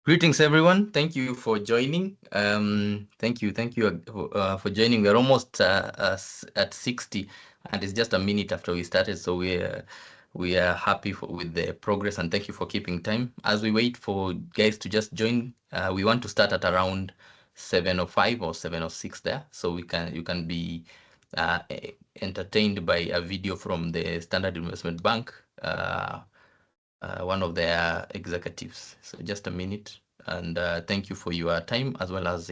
Greetings, everyone. Thank you for joining. Thank you for joining. We're almost at 60, and it's just a minute after we started, so we are happy with the progress, and thank you for keeping time. As we wait for guys to just join, we want to start at around 7:05 or 7:06 there, so you can be entertained by a video from the Standard Investment Bank. One of their executives. So just a minute, and thank you for your time as well as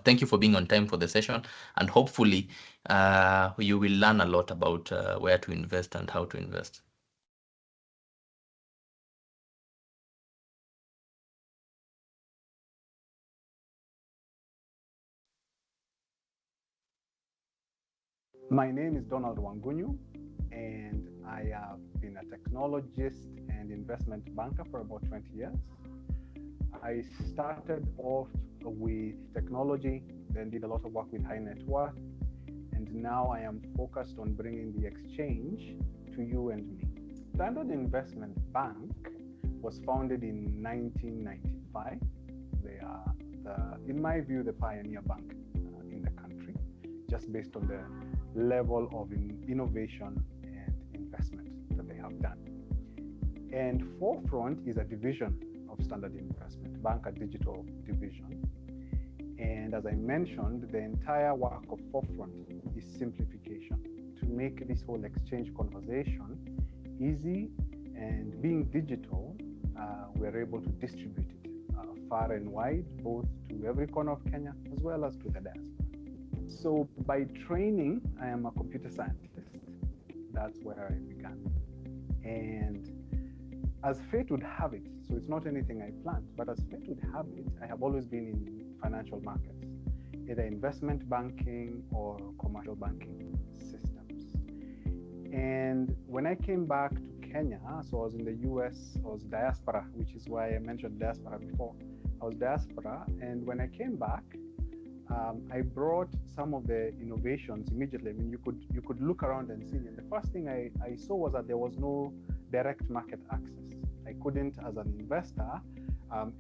thank you for being on time for the session, and hopefully you will learn a lot about where to invest and how to invest. My name is Donald Wangunyu, and I have been a technologist and investment banker for about 20 years. I started off with technology, then did a lot of work with high net worth, and now I am focused on bringing the exchange to you and me. Standard Investment Bank was founded in 1995. They are, in my view, the pioneer bank in the country, just based on the level of innovation and investment that they have done. And Forefront is a division of Standard Investment Bank, a digital division. And as I mentioned, the entire work of Forefront is simplification to make this whole exchange conversation easy. And being digital, we're able to distribute it far and wide, both to every corner of Kenya as well as to the diaspora. So by training, I am a computer scientist. That's where I began. And as fate would have it, so it's not anything I planned, but as fate would have it, I have always been in financial markets, either investment banking or commercial banking systems. And when I came back to Kenya, so I was in the US, I was diaspora, which is why I mentioned diaspora before. I was diaspora, and when I came back, I brought some of the innovations immediately. I mean, you could look around and see. And the first thing I saw was that there was no direct market access. I couldn't, as an investor,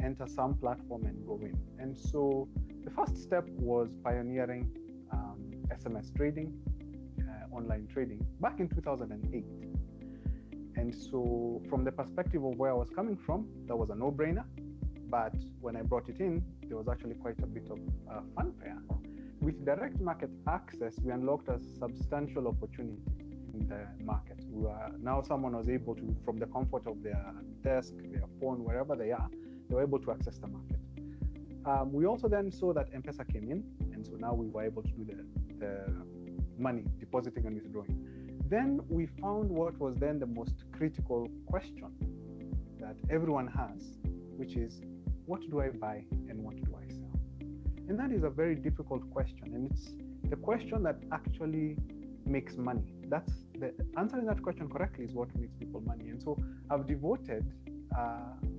enter some platform and go in. And so the first step was pioneering SMS trading, online trading, back in 2008. And so from the perspective of where I was coming from, that was a no-brainer. But when I brought it in, there was actually quite a bit of fanfare. With direct market access, we unlocked a substantial opportunity in the market. Now someone was able to, from the comfort of their desk, their phone, wherever they are, they were able to access the market. We also then saw that M-Pesa came in, and so now we were able to do the money, depositing and withdrawing. Then we found what was then the most critical question that everyone has, which is, what do I buy and what do I sell? And that is a very difficult question. And it's the question that actually makes money. That's answering that question correctly is what makes people money. And so I've devoted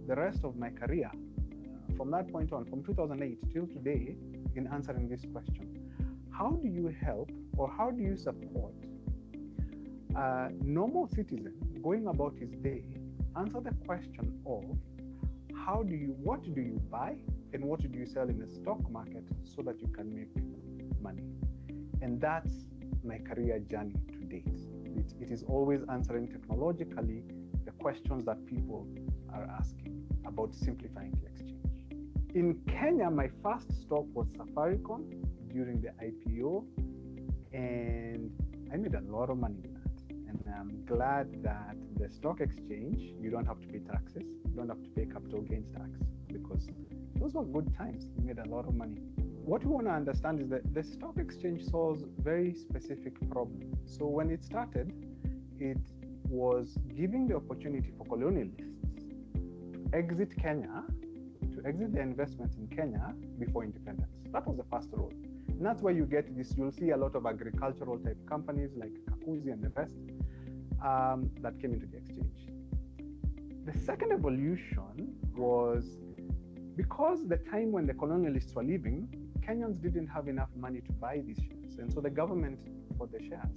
the rest of my career from that point on, from 2008 till today, in answering this question. How do you help or how do you support a normal citizen going about his day answer the question of what do you buy and what do you sell in the stock market so that you can make money? And that's my career journey to date. It is always answering technologically the questions that people are asking about simplifying the exchange. In Kenya, my first stock was Safaricom during the IPO, and I made a lot of money with that. And I'm glad that the stock exchange, you don't have to pay taxes, you don't have to pay capital gains tax, because those were good times. We made a lot of money. What we want to understand is that the stock exchange solves very specific problems. So when it started, it was giving the opportunity for colonialists to exit Kenya, to exit their investments in Kenya before independence. That was the first role. And that's where you get this, you'll see a lot of agricultural type companies like Kakuzi and the rest that came into the exchange. The second evolution was because the time when the colonialists were leaving, Kenyans didn't have enough money to buy these shares. And so the government bought the shares.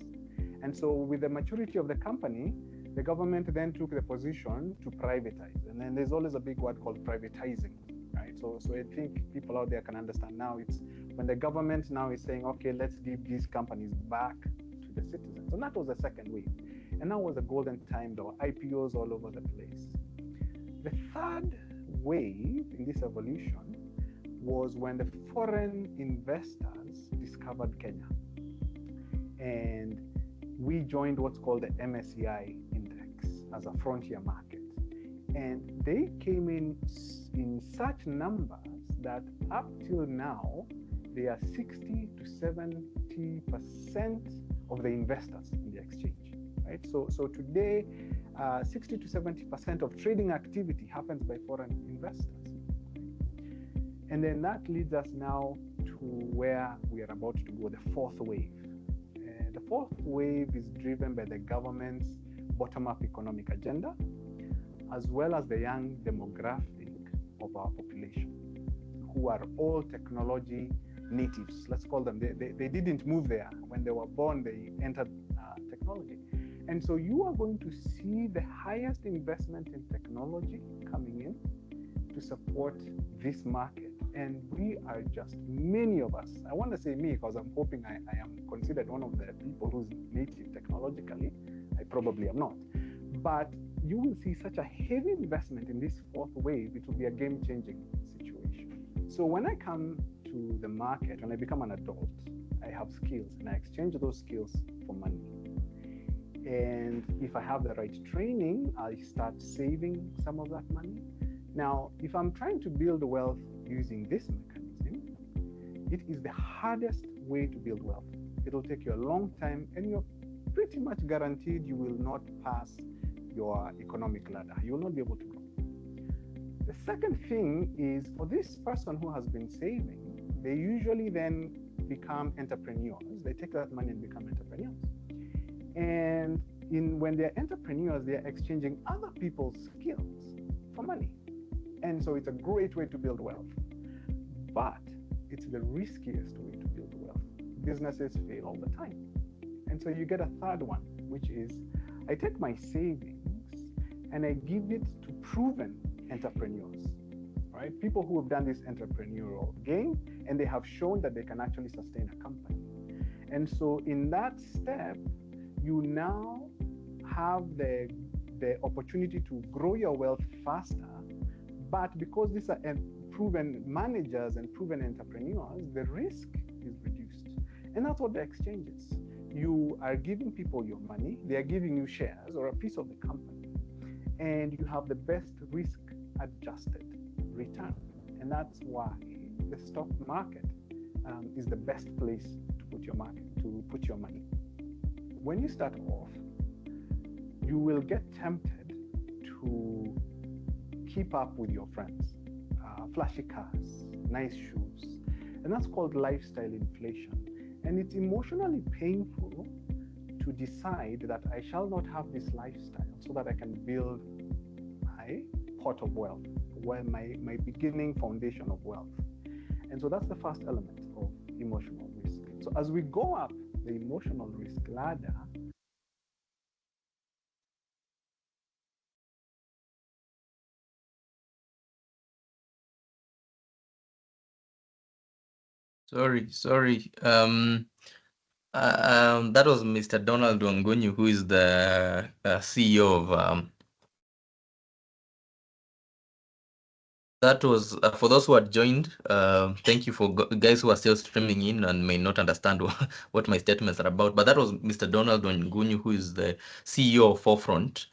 And so with the maturity of the company The government then took the position to privatize, and then there's always a big word called privatizing, right? So I think people out there can understand now. It's when the government now is saying, okay, let's give these companies back to the citizens, and that was the second wave. And now was a golden time. There were IPOs all over the place. The third wave in this evolution was when the foreign investors discovered Kenya, and we joined what's called the MSCI index as a frontier market. And they came in such numbers that up till now, they are 60 to 70% of the investors in the exchange, right? So today, 60 to 70% of trading activity happens by foreign investors. And then that leads us now to where we are about to go, the fourth wave. The fourth wave is driven by the government's bottom-up economic agenda, as well as the young demographic of our population, who are all technology natives. Let's call them. They didn't move there. When they were born, they entered technology. And so you are going to see the highest investment in technology coming in to support this market. And we are just, many of us, I want to say me because I'm hoping I am considered one of the people who's native technologically. I probably am not. But you will see such a heavy investment in this fourth wave, it will be a game-changing situation. So when I come to the market, when I become an adult, I have skills and I exchange those skills for money. And if I have the right training, I start saving some of that money. Now, if I'm trying to build wealth using this mechanism, it is the hardest way to build wealth. It'll take you a long time, and you're pretty much guaranteed you will not pass your economic ladder. You will not be able to grow. The second thing is, for this person who has been saving, they usually then become entrepreneurs. They take that money and become entrepreneurs. And when they're entrepreneurs, they're exchanging other people's skills for money. And so it's a great way to build wealth. But it's the riskiest way to build wealth. Businesses fail all the time. And so you get a third one, which is I take my savings and I give it to proven entrepreneurs, right? People who have done this entrepreneurial game, and they have shown that they can actually sustain a company. And so in that step, you now have the opportunity to grow your wealth faster. But because these are proven managers and proven entrepreneurs, the risk is reduced. And that's what the exchange is. You are giving people your money, they are giving you shares or a piece of the company, and you have the best risk-adjusted return. And that's why the stock market is the best place to put your money. When you start off, you will get tempted to keep up with your friends, flashy cars, nice shoes, and that's called lifestyle inflation. And it's emotionally painful to decide that I shall not have this lifestyle so that I can build my pot of wealth, my beginning foundation of wealth. And so that's the first element of emotional risk. So as we go up the emotional risk ladder, Sorry. That was Mr. Donald Wangunyu, who is the CEO of. That was for those who had joined. Thank you for guys who are still streaming in and may not understand what my statements are about. But that was Mr. Donald Wangunyu, who is the CEO of Forefront,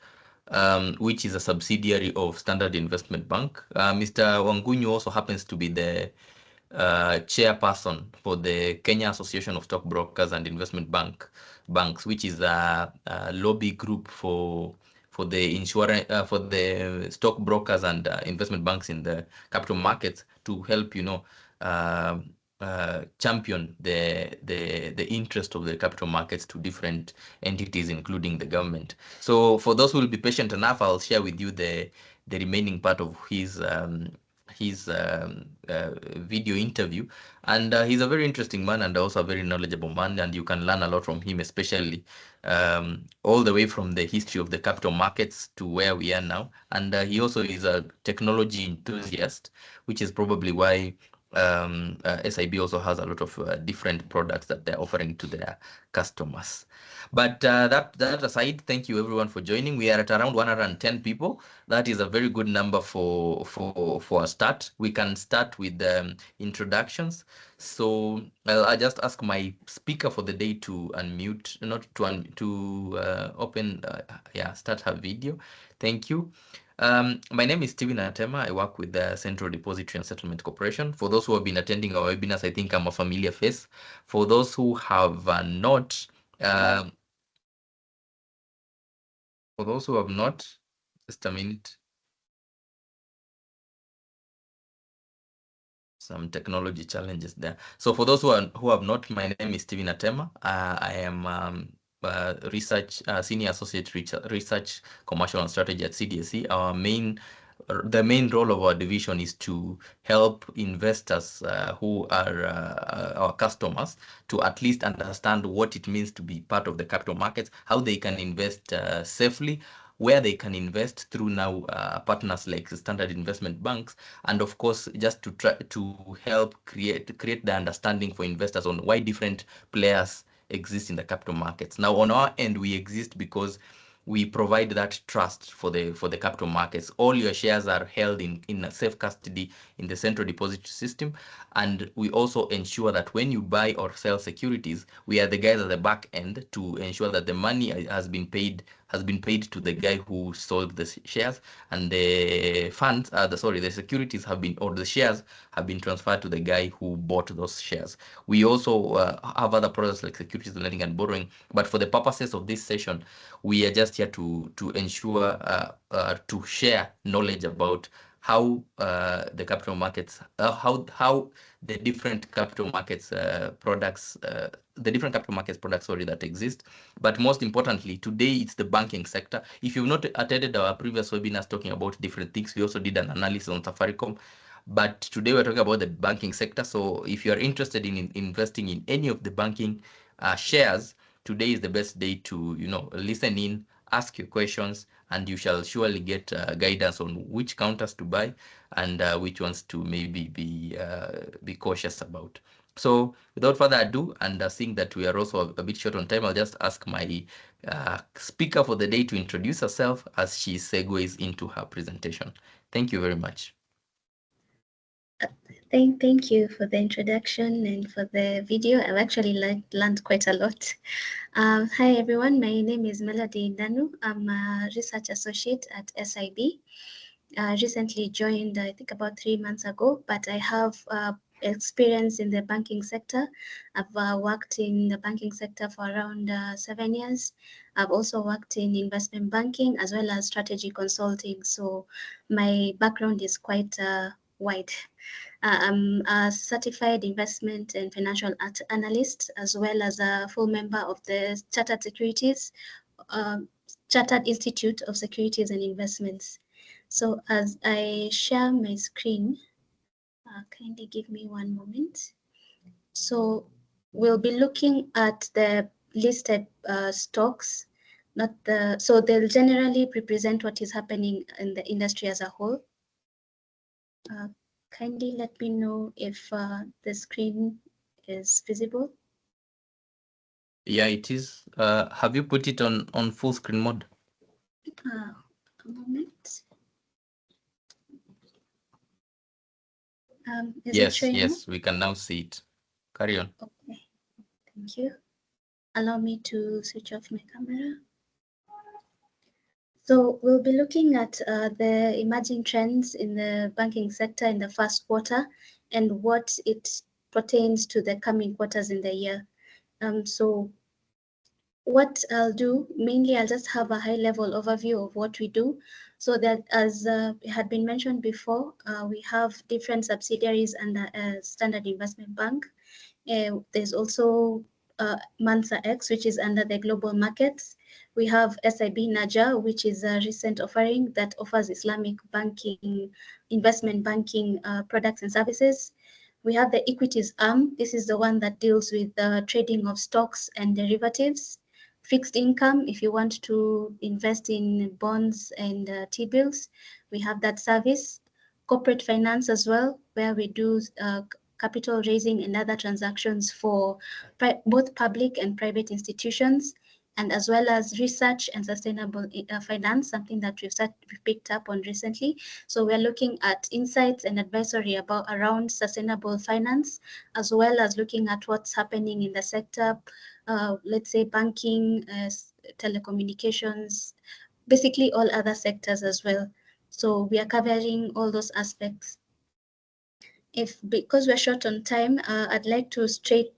which is a subsidiary of Standard Investment Bank. Mr. Wangunyu also happens to be the chairperson for the Kenya Association of Stockbrokers and Investment Banks, which is a lobby group for the insurance for the stockbrokers and investment banks in the capital markets to help champion the interest of the capital markets to different entities, including the government. So for those who will be patient enough, I'll share with you the remaining part of his video interview, and he's a very interesting man and also a very knowledgeable man, and you can learn a lot from him, especially all the way from the history of the capital markets to where we are now. And he also is a technology enthusiast, which is probably why SIB also has a lot of different products that they're offering to their customers. But that aside, thank you everyone for joining. We are at around 110 people. That is a very good number for a start. We can start with introductions. So I just ask my speaker for the day to unmute, not to open, yeah, start her video. Thank you. My name is Steven Atema. I work with the Central Depository and Settlement Corporation. For those who have been attending our webinars, I think I'm a familiar face. For those who have not, um, just a minute. Some technology challenges there. So for those who have not, my name is Steven Atema. I am senior associate research commercial and strategy at CDSC. The main role of our division is to help investors who are our customers to at least understand what it means to be part of the capital markets, how they can invest safely, where they can invest through now partners like standard investment banks, and of course just to try to help create the understanding for investors on why different players exist in the capital markets. Now on our end, we exist because we provide that trust for the capital markets. All your shares are held in a safe custody in the central depository system, and we also ensure that when you buy or sell securities, we are the guys at the back end to ensure that the money has been paid to the guy who sold the shares, and the funds, the securities have been, or the shares have been transferred to the guy who bought those shares. We also have other products like securities lending and borrowing, but for the purposes of this session, we are just here to ensure to share knowledge about how the capital markets, how the different capital markets products, the different capital markets products, sorry, that exist. But most importantly, today it's the banking sector. If you've not attended our previous webinars talking about different things, we also did an analysis on Safaricom. But today we're talking about the banking sector. So if you're interested in investing in any of the banking shares, today is the best day to listen in, ask your questions, and you shall surely get guidance on which counters to buy and which ones to maybe be cautious about. So without further ado, and seeing that we are also a bit short on time, I'll just ask my speaker for the day to introduce herself as she segues into her presentation. Thank you very much. Thank you for the introduction and for the video. I've actually learned quite a lot. Hi everyone, my name is Melody Ndanu. I'm a research associate at SIB. Recently joined, I think about 3 months ago, but I have experience in the banking sector. I've worked in the banking sector for around 7 years. I've also worked in investment banking as well as strategy consulting. So my background is quite wide. I'm a certified investment and financial analyst, as well as a full member of the Chartered Institute of Securities and Investments. So as I share my screen, kindly give me one moment. So we'll be looking at the listed stocks, so they'll generally represent what is happening in the industry as a whole. Kindly let me know if the screen is visible. Yeah, it is. Have you put it on full screen mode? A moment. Yes, we can now see it. Carry on. Okay, thank you. Allow me to switch off my camera. So we'll be looking at the emerging trends in the banking sector in the first quarter and what it pertains to the coming quarters in the year. So what I'll do, mainly I'll just have a high-level overview of what we do, so that as had been mentioned before, we have different subsidiaries under Standard Investment Bank. There's also Mansa X, which is under the global markets. We have SIB Naja, which is a recent offering that offers Islamic banking, investment banking products and services. We have the equities arm. This is the one that deals with the trading of stocks and derivatives. Fixed income, if you want to invest in bonds and T-bills, we have that service. Corporate finance as well, where we do capital raising and other transactions for both public and private institutions, and as well as research and sustainable finance, something that we've picked up on recently. So we're looking at insights and advisory around sustainable finance, as well as looking at what's happening in the sector, let's say banking, telecommunications, basically all other sectors as well. So we are covering all those aspects. Because we're short on time, I'd like to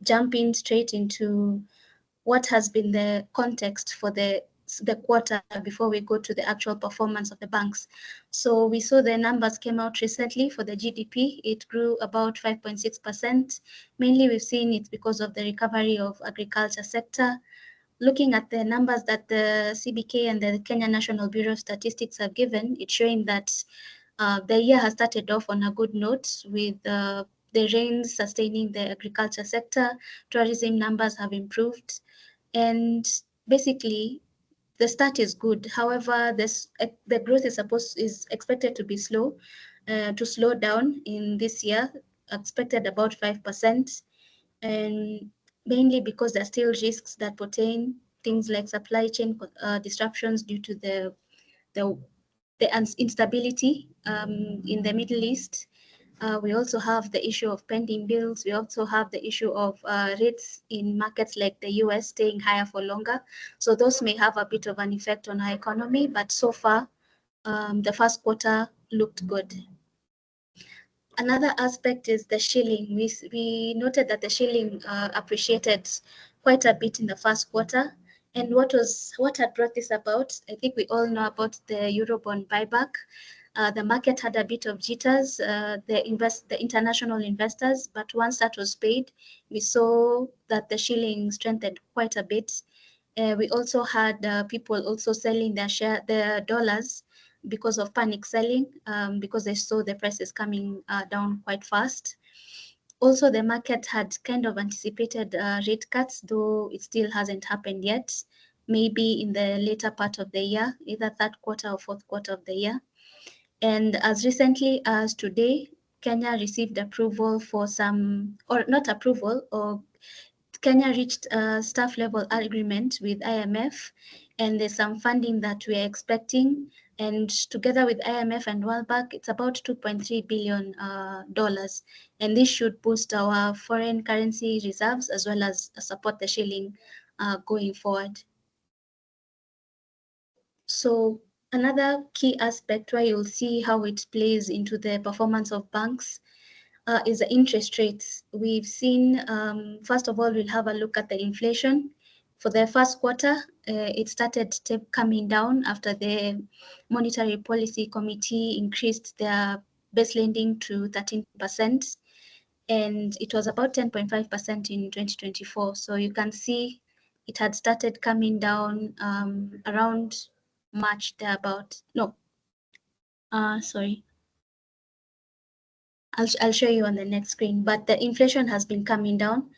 jump in straight into what has been the context for the quarter before we go to the actual performance of the banks. So we saw the numbers came out recently for the GDP. It grew about 5.6%. Mainly we've seen it because of the recovery of agriculture sector. Looking at the numbers that the CBK and the Kenya National Bureau of Statistics have given, it's showing that the year has started off on a good note with the rains sustaining the agriculture sector. Tourism numbers have improved, and basically the start is good. However, the growth is expected to be to slow down in this year, expected about 5%, and mainly because there are still risks that pertain things like supply chain disruptions due to the instability in the Middle East. We also have the issue of pending bills. We also have the issue of rates in markets like the US staying higher for longer. So those may have a bit of an effect on our economy, but so far, the first quarter looked good. Another aspect is the shilling. We noted that the shilling appreciated quite a bit in the first quarter. And what had brought this about? I think we all know about the Eurobond buyback. The market had a bit of jitters, the international investors, but once that was paid, we saw that the shilling strengthened quite a bit. We also had people also selling their dollars because of panic selling, because they saw the prices coming down quite fast. Also, the market had kind of anticipated rate cuts, though it still hasn't happened yet. Maybe in the later part of the year, either third quarter or fourth quarter of the year. And as recently as today, Kenya received approval for or not approval, or Kenya reached a staff level agreement with IMF, and there's some funding that we are expecting. And together with IMF and World Bank, it's about $2.3 billion. And this should boost our foreign currency reserves as well as support the shilling going forward. So another key aspect where you'll see how it plays into the performance of banks is the interest rates. We've seen, first of all, we'll have a look at the inflation. For the first quarter, it started coming down after the Monetary Policy Committee increased their base lending to 13%, and it was about 10.5% in 2024. So you can see it had started coming down around March, thereabout. No, sorry. I'll show you on the next screen, but the inflation has been coming down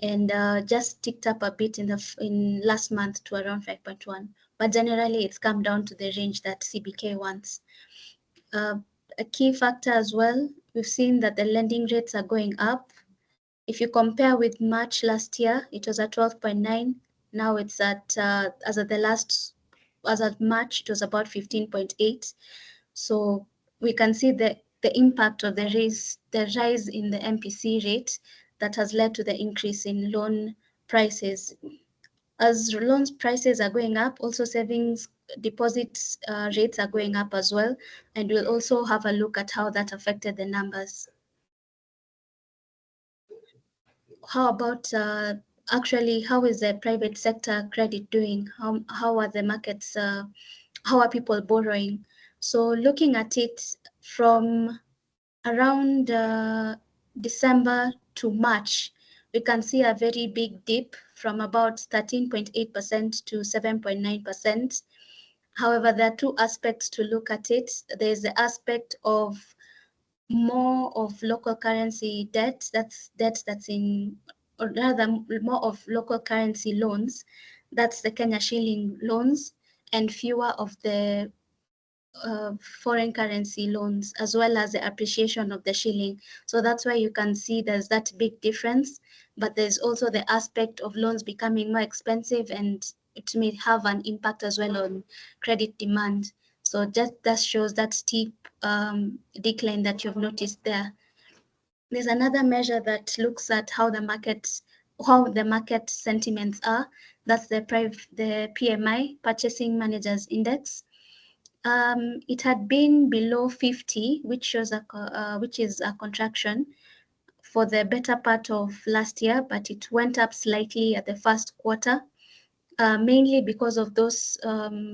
and just ticked up a bit in last month to around 5.1. But generally, it's come down to the range that CBK wants. A key factor as well, we've seen that the lending rates are going up. If you compare with March last year, it was at 12.9. Now it's at, as of March, it was about 15.8. So we can see the impact of the rise in the MPC rate that has led to the increase in loan prices. As loans prices are going up, also savings deposits rates are going up as well. And we'll also have a look at how that affected the numbers. How about actually, how is the private sector credit doing? How are the markets, how are people borrowing? So looking at it from around December to March, we can see a very big dip from about 13.8% to 7.9%. However, there are two aspects to look at it. There's the aspect of more of local currency debt, that's in, or rather more of local currency loans, that's the Kenya shilling loans, and fewer of the foreign currency loans, as well as the appreciation of the shilling. So that's why you can see there's that big difference, but there's also the aspect of loans becoming more expensive, and it may have an impact as well on credit demand. So just that shows that steep decline that you've noticed there. There's another measure that looks at how the market sentiments are. That's the PMI, Purchasing Managers Index. It had been below 50, which is a contraction for the better part of last year, but it went up slightly at the first quarter, mainly because of those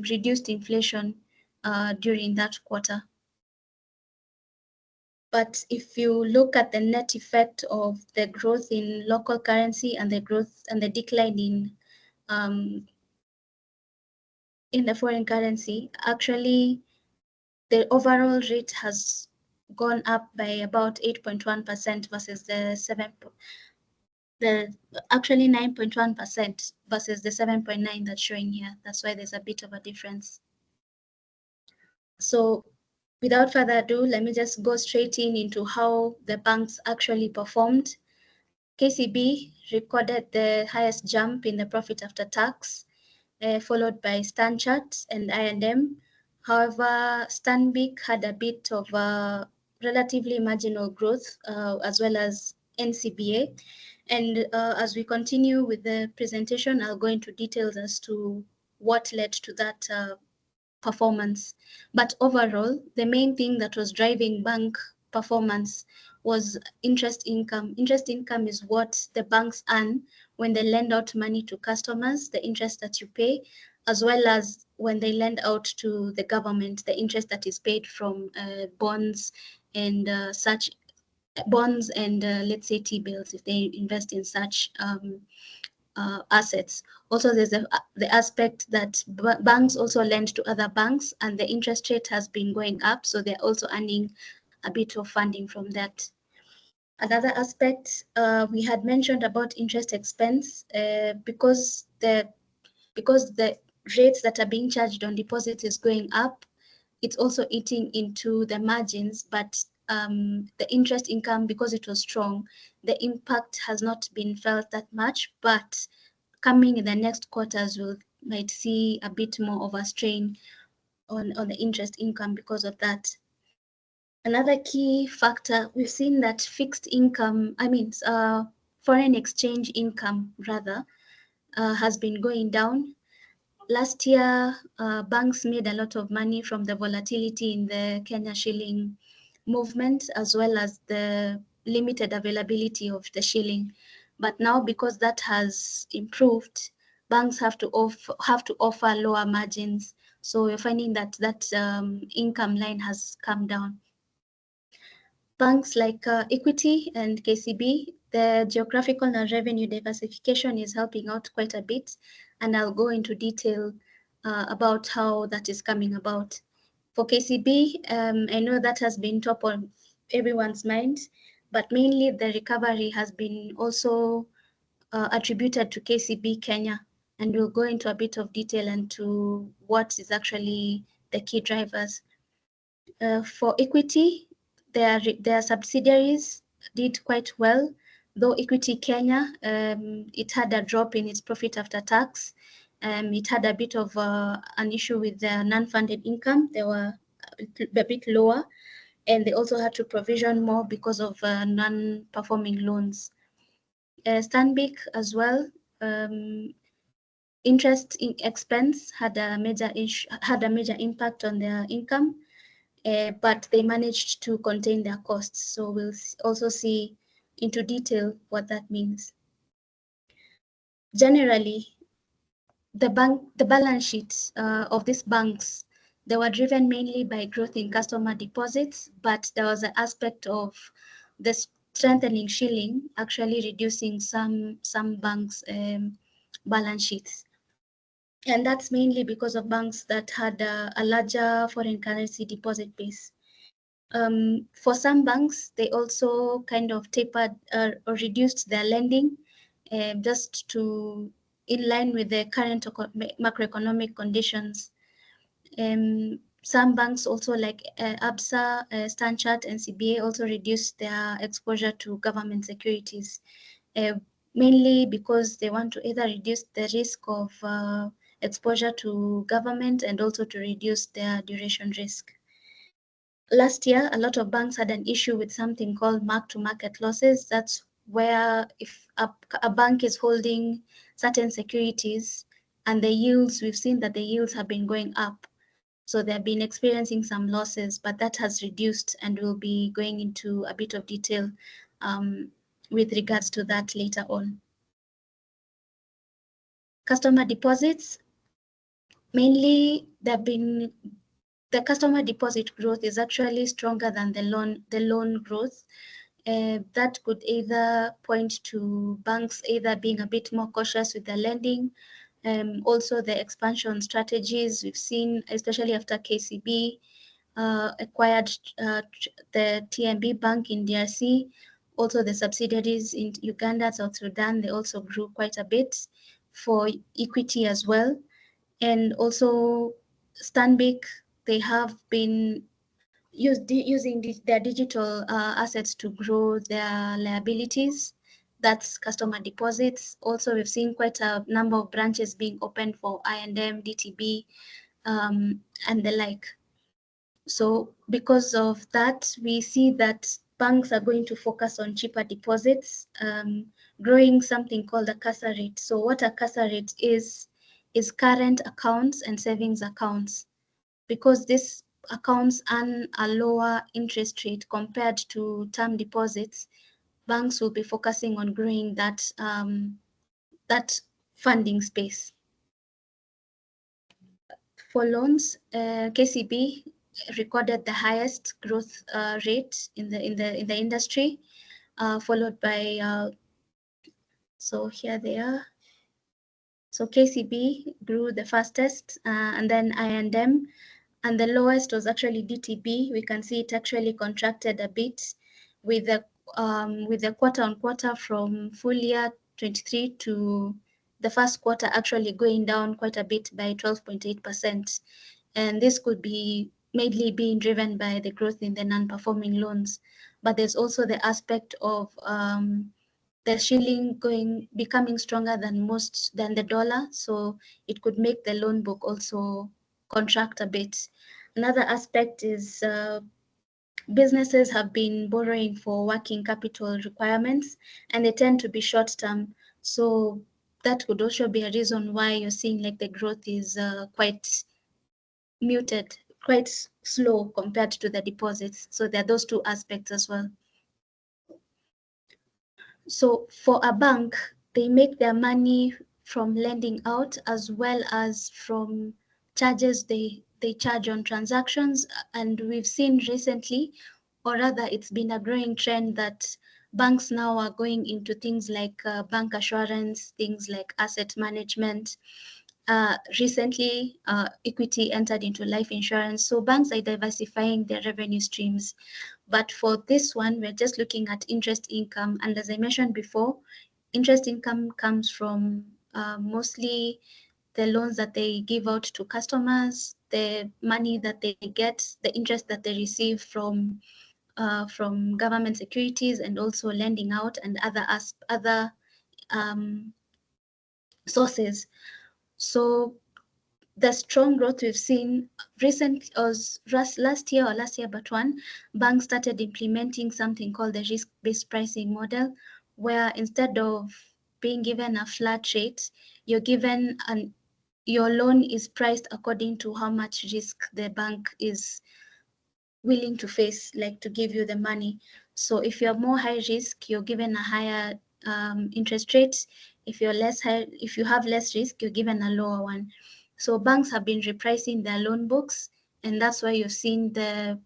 reduced inflation during that quarter. But if you look at the net effect of the growth in local currency and the growth and the decline in the foreign currency, actually the overall rate has gone up by about 8.1% versus actually 9.1% versus the 7.9 that's showing here. That's why there's a bit of a difference. So without further ado, let me just go straight into how the banks actually performed. KCB recorded the highest jump in the profit after tax, followed by Stanchart and I&M. However, Stanbic had a bit of relatively marginal growth, as well as NCBA. And as we continue with the presentation, I'll go into details as to what led to that performance. But overall, the main thing that was driving bank performance was interest income. Interest income is what the banks earn when they lend out money to customers, the interest that you pay, as well as when they lend out to the government, the interest that is paid from bonds and such bonds and let's say T-bills if they invest in such assets. Also, there's the aspect that banks also lend to other banks, and the interest rate has been going up, so they're also earning a bit of funding from that. Another aspect we had mentioned about interest expense, because the rates that are being charged on deposits is going up, it's also eating into the margins, but the interest income, because it was strong, the impact has not been felt that much, but coming in the next quarters, we might see a bit more of a strain on the interest income because of that. Another key factor, we've seen that fixed income, foreign exchange income rather, has been going down. Last year, banks made a lot of money from the volatility in the Kenya shilling movement, as well as the limited availability of the shilling. But now, because that has improved, banks have to offer lower margins. So we're finding that income line has come down. Banks like Equity and KCB, the geographical and revenue diversification is helping out quite a bit, and I'll go into detail about how that is coming about. For KCB, I know that has been top on everyone's mind, but mainly the recovery has been also attributed to KCB Kenya, and we'll go into a bit of detail into what is actually the key drivers. For Equity, their subsidiaries did quite well, though Equity Kenya, it had a drop in its profit after tax. It had a bit of an issue with their non-funded income. They were a bit lower, and they also had to provision more because of non-performing loans. Stanbic as well, interest expense had a major impact on their income. But they managed to contain their costs. So we'll also see into detail what that means. Generally, the balance sheets of these banks, they were driven mainly by growth in customer deposits, but there was an aspect of the strengthening shilling actually reducing some banks' balance sheets. And that's mainly because of banks that had a larger foreign currency deposit base. For some banks, they also kind of tapered or reduced their lending just to in line with the current macroeconomic conditions. Some banks also like ABSA, Stanchart, and CBA also reduced their exposure to government securities, mainly because they want to either reduce the risk of exposure to government and also to reduce their duration risk. Last year, a lot of banks had an issue with something called mark-to-market losses. That's where if a bank is holding certain securities and the yields, we've seen that the yields have been going up. So they've been experiencing some losses, but that has reduced, and we'll be going into a bit of detail with regards to that later on. Customer deposits, mainly the customer deposit growth is actually stronger than the loan growth. That could either point to banks either being a bit more cautious with their lending. Also, the expansion strategies we've seen, especially after KCB acquired the TMB Bank in DRC. Also, the subsidiaries in Uganda, South Sudan, they also grew quite a bit for equity as well. And also, Stanbic, they have been using their digital assets to grow their liabilities. That's customer deposits. Also, we've seen quite a number of branches being opened for I&M, DTB, and the like. So because of that, we see that banks are going to focus on cheaper deposits, growing something called a CASA rate. So what a CASA rate is current accounts and savings accounts. Because these accounts earn a lower interest rate compared to term deposits, banks will be focusing on growing that, that funding space. For loans, KCB recorded the highest growth rate in the industry, followed by so here they are. So KCB grew the fastest, and then I&M, and the lowest was actually DTB. We can see it actually contracted a bit with the quarter on quarter from full year 23 to the first quarter actually going down quite a bit by 12.8%. And this could be mainly being driven by the growth in the non-performing loans. But there's also the aspect of the shilling becoming stronger than the dollar, so it could make the loan book also contract a bit. Another aspect is businesses have been borrowing for working capital requirements, and they tend to be short term. So that could also be a reason why you're seeing like the growth is quite muted, quite slow compared to the deposits. So there are those two aspects as well. So for a bank, they make their money from lending out as well as from charges they charge on transactions. And we've seen recently, or rather it's been a growing trend that banks now are going into things like bank assurance, things like asset management. Recently, Equity entered into life insurance. So banks are diversifying their revenue streams. But for this one, we're just looking at interest income. And as I mentioned before, interest income comes from mostly the loans that they give out to customers, the money that they get, the interest that they receive from government securities, and also lending out and other sources. So the strong growth we've seen recently was last year but one, banks started implementing something called the risk-based pricing model, where instead of being given a flat rate, you're given your loan is priced according to how much risk the bank is willing to face, like to give you the money. So if you're more high risk, you're given a higher interest rate. If you have less risk, you're given a lower one. So banks have been repricing their loan books, and that's why you've seen the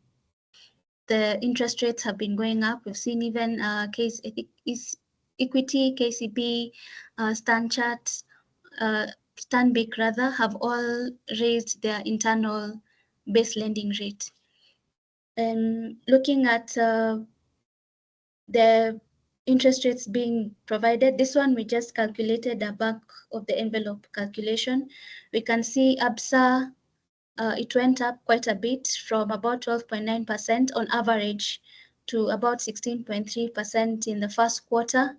interest rates have been going up. We've seen even Equity, KCB, Stanchart, Stanbic rather, have all raised their internal base lending rate. Looking at the interest rates being provided, this one we just calculated a back of the envelope calculation. We can see ABSA, it went up quite a bit from about 12.9% on average to about 16.3% in the first quarter.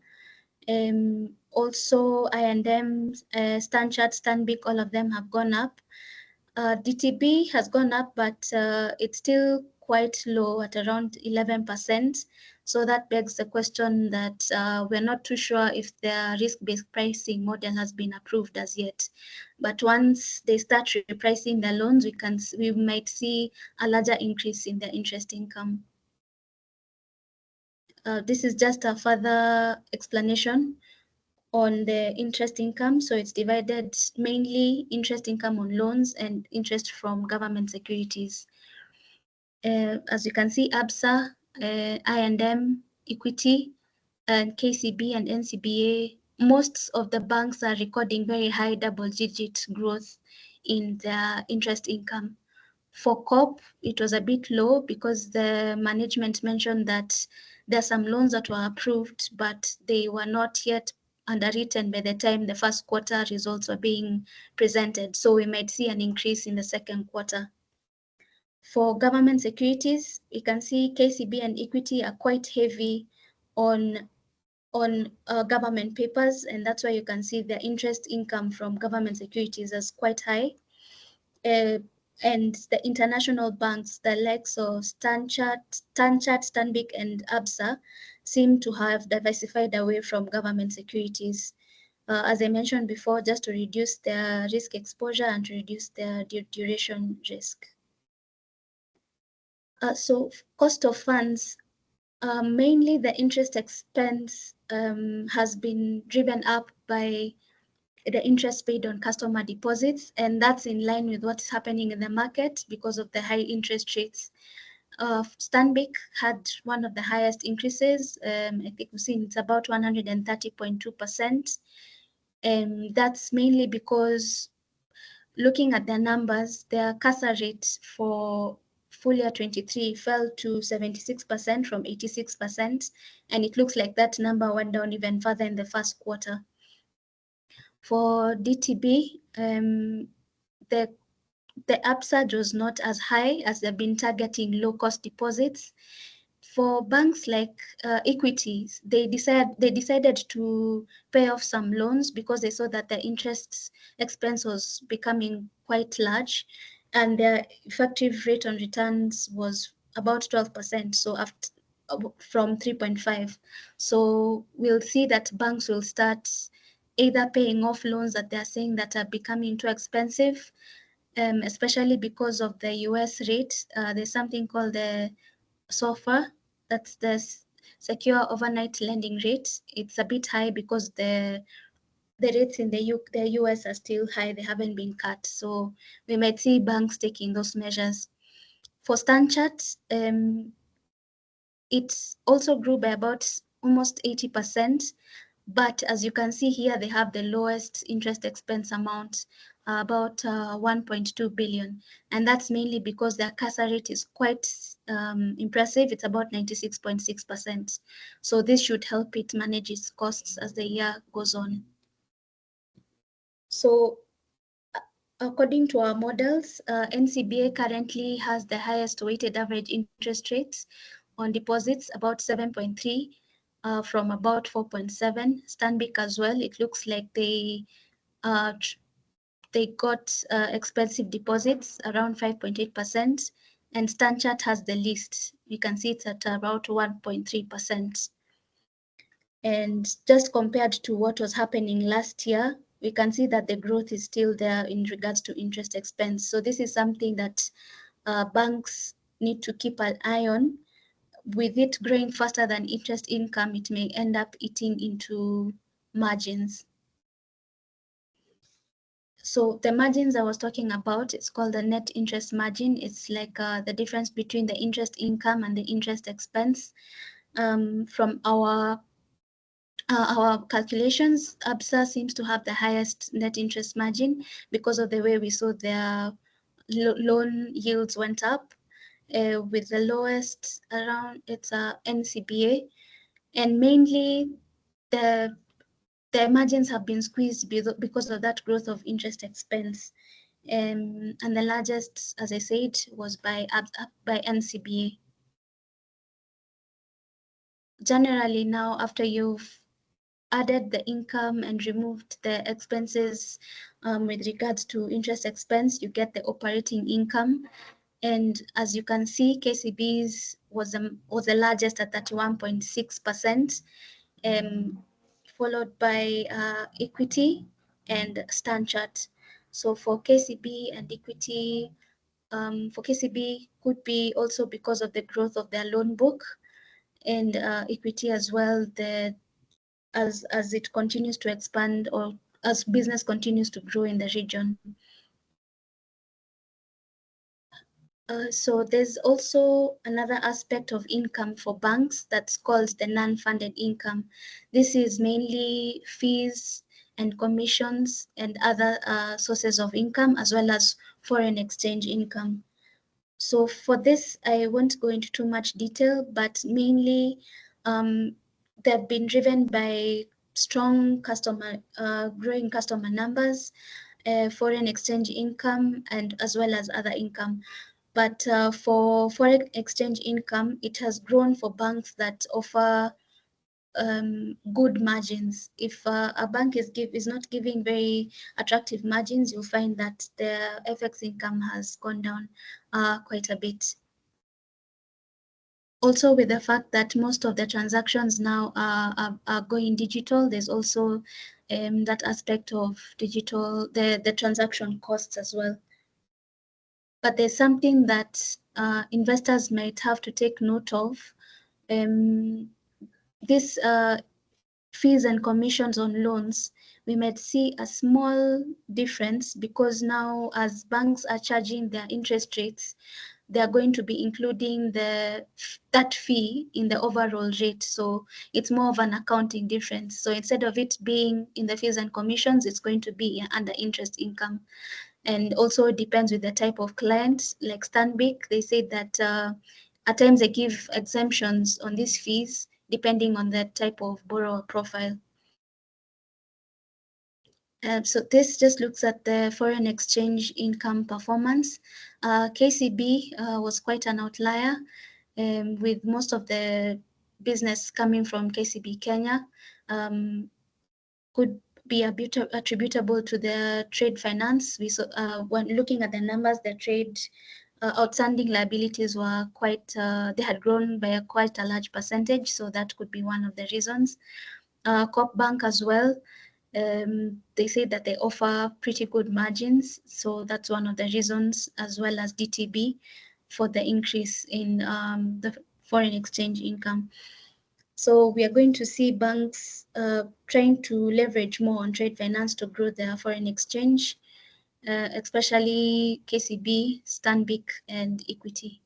Also, I&M, Stanchart, Stanbic, all of them have gone up. DTB has gone up, but it's still quite low at around 11%. So that begs the question that we're not too sure if their risk-based pricing model has been approved as yet. But once they start repricing their loans, we might see a larger increase in their interest income. This is just a further explanation on the interest income. So it's divided mainly interest income on loans and interest from government securities. As you can see, ABSA, I&M, Equity, and KCB and NCBA, most of the banks are recording very high double-digit growth in their interest income. For COP, it was a bit low because the management mentioned that there are some loans that were approved, but they were not yet underwritten by the time the first quarter results were being presented. So we might see an increase in the second quarter. For government securities, you can see KCB and Equity are quite heavy on government papers, and that's why you can see the interest income from government securities is quite high. And the international banks, the likes of Stanchart, Stanbic, and ABSA, seem to have diversified away from government securities. As I mentioned before, just to reduce their risk exposure and to reduce their duration risk. So cost of funds, mainly the interest expense has been driven up by the interest paid on customer deposits, and that's in line with what's happening in the market because of the high interest rates. Stanbic had one of the highest increases. I think we've seen it's about 130.2%. And that's mainly because looking at the numbers, their CASA rate for full year 23 fell to 76% from 86%, and it looks like that number went down even further in the first quarter. For DTB, the upsurge was not as high as they've been targeting low-cost deposits. For banks like Equities, they decided to pay off some loans because they saw that the interest expense was becoming quite large, and their effective rate on returns was about 12%. So from 3.5. So we'll see that banks will start either paying off loans that they're saying that are becoming too expensive, especially because of the US rate. There's something called the SOFR, that's the secure overnight lending rate. It's a bit high because the rates in the US are still high. They haven't been cut. So we might see banks taking those measures. For Stanchart, it also grew by about almost 80%. But as you can see here, they have the lowest interest expense amount, about 1.2 billion. And that's mainly because their CASA rate is quite impressive. It's about 96.6%. So this should help it manage its costs as the year goes on. So according to our models, NCBA currently has the highest weighted average interest rates on deposits, about 7.3. From about 4.7. Stanbic as well, it looks like they got expensive deposits around 5.8%, and Stanchart has the least. You can see it's at about 1.3%. And just compared to what was happening last year, we can see that the growth is still there in regards to interest expense. So this is something that banks need to keep an eye on. With it growing faster than interest income, it may end up eating into margins. So the margins I was talking about, it's called the net interest margin. It's like the difference between the interest income and the interest expense. From our our calculations, ABSA seems to have the highest net interest margin because of the way we saw their loan yields went up, with the lowest around it's NCBA, and mainly the margins have been squeezed because of that growth of interest expense. And the largest, as I said, was by NCBA. Generally now, after you've added the income and removed the expenses, with regards to interest expense, you get the operating income. And as you can see, KCB's was the largest at 31.6%, followed by Equity and Stanchart. So for KCB and Equity, for KCB could be also because of the growth of their loan book, and Equity as well, as it continues to expand, or as business continues to grow in the region. So there's also another aspect of income for banks that's called the non-funded income. This is mainly fees and commissions and other sources of income, as well as foreign exchange income. So for this, I won't go into too much detail, but mainly they've been driven by strong growing customer numbers, foreign exchange income, and as well as other income. But for foreign exchange income, it has grown for banks that offer good margins. If a bank is not giving very attractive margins, you'll find that the FX income has gone down quite a bit. Also, with the fact that most of the transactions now are going digital, there's also that aspect of digital, the transaction costs as well. But there's something that investors might have to take note of. This fees and commissions on loans, we might see a small difference, because now as banks are charging their interest rates, they are going to be including that fee in the overall rate. So it's more of an accounting difference. So instead of it being in the fees and commissions, it's going to be under interest income. And also it depends with the type of client. Like Stanbic, they say that at times they give exemptions on these fees depending on the type of borrower profile. So this just looks at the foreign exchange income performance. KCB was quite an outlier, with most of the business coming from KCB Kenya. Could be attributable to the trade finance. We saw, when looking at the numbers, the trade outstanding liabilities were quite, they had grown by quite a large percentage, so that could be one of the reasons. Coop Bank as well, they say that they offer pretty good margins, so that's one of the reasons, as well as DTB, for the increase in the foreign exchange income. So we are going to see banks trying to leverage more on trade finance to grow their foreign exchange, especially KCB, Stanbic, and Equity.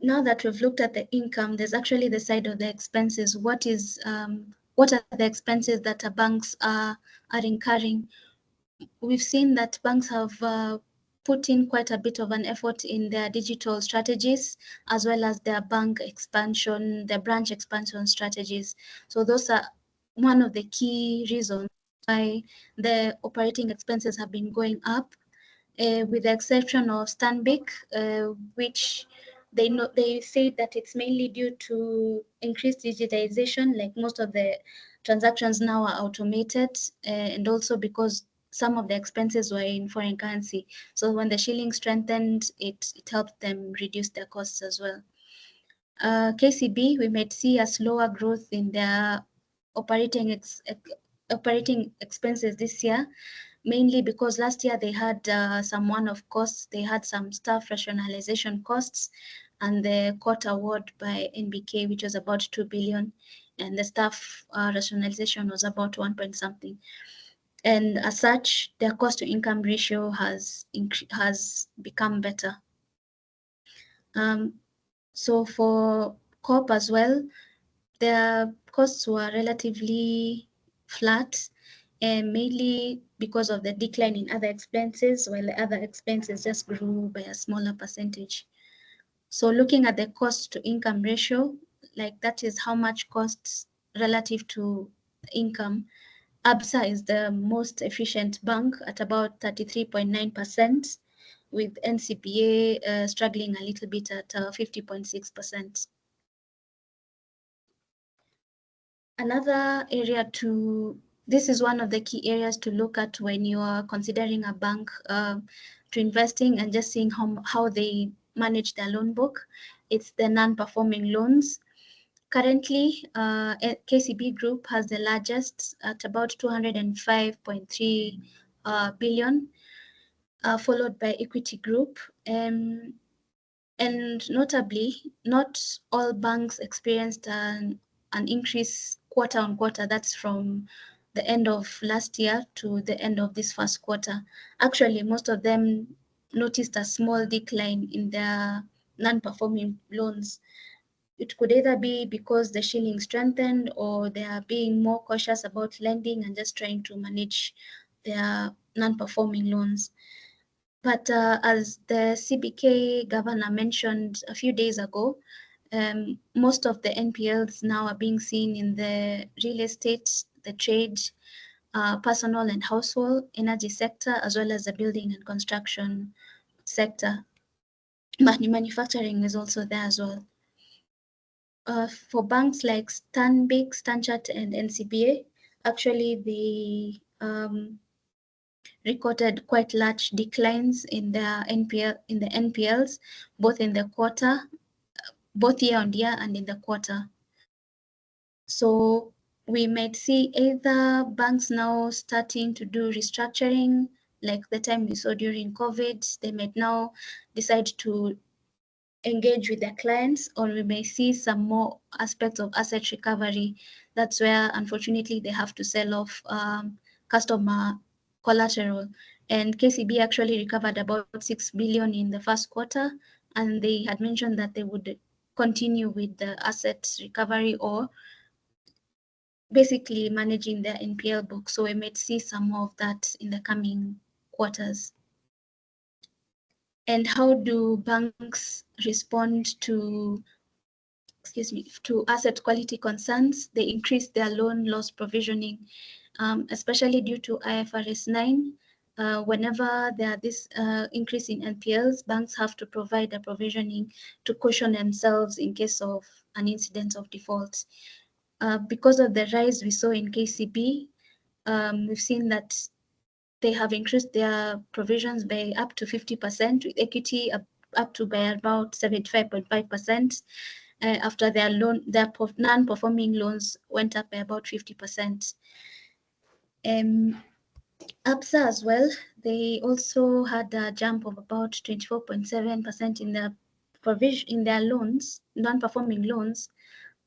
Now that we've looked at the income, there's actually the side of the expenses. What are the expenses that banks are incurring? We've seen that banks have put in quite a bit of an effort in their digital strategies, as well as their branch expansion strategies. So those are one of the key reasons why the operating expenses have been going up, with the exception of Stanbic, which they say that it's mainly due to increased digitization, like most of the transactions now are automated, and also because some of the expenses were in foreign currency. So when the shilling strengthened, it helped them reduce their costs as well. KCB, we might see a slower growth in their operating expenses this year, mainly because last year they had some one-off costs. They had some staff rationalization costs and the court award by NBK, which was about 2 billion, and the staff rationalization was about 1 point something. And as such, their cost to income ratio has become better. So for COP as well, their costs were relatively flat, and mainly because of the decline in other expenses, while the other expenses just grew by a smaller percentage. So looking at the cost to income ratio, like that is how much costs relative to income. ABSA is the most efficient bank at about 33.9%, with NCPA struggling a little bit at 50.6%. Another area this is one of the key areas to look at when you are considering a bank to investing and just seeing how they manage their loan book. It's the non-performing loans. Currently, KCB Group has the largest at about 205.3 billion, followed by Equity Group. And notably, not all banks experienced an increase quarter on quarter. That's from the end of last year to the end of this first quarter. Actually, most of them noticed a small decline in their non-performing loans. It could either be because the shilling strengthened or they are being more cautious about lending and just trying to manage their non-performing loans. But as the CBK governor mentioned a few days ago, most of the NPLs now are being seen in the real estate, the trade, personal and household, energy sector, as well as the building and construction sector. Manufacturing is also there as well. For banks like Stanbic, Stanchart, and NCBA, actually they recorded quite large declines in their NPLs, both in the quarter, both year on year and in the quarter. So we might see either banks now starting to do restructuring, like the time we saw during COVID. They might now decide to engage with their clients, or we may see some more aspects of asset recovery. That's where, unfortunately, they have to sell off customer collateral. And KCB actually recovered about 6 billion in the first quarter, and they had mentioned that they would continue with the asset recovery or basically managing their NPL book. So we might see some more of that in the coming quarters. And how do banks respond to asset quality concerns? They increase their loan loss provisioning, especially due to IFRS 9. Whenever there are this increase in NPLs, banks have to provide a provisioning to cushion themselves in case of an incident of default. Because of the rise we saw in KCB, we've seen that they have increased their provisions by up to 50%, with equity up to by about 75.5%. After their non-performing loans went up by about 50%. ABSA as well, they also had a jump of about 24.7% in their loans, non-performing loans,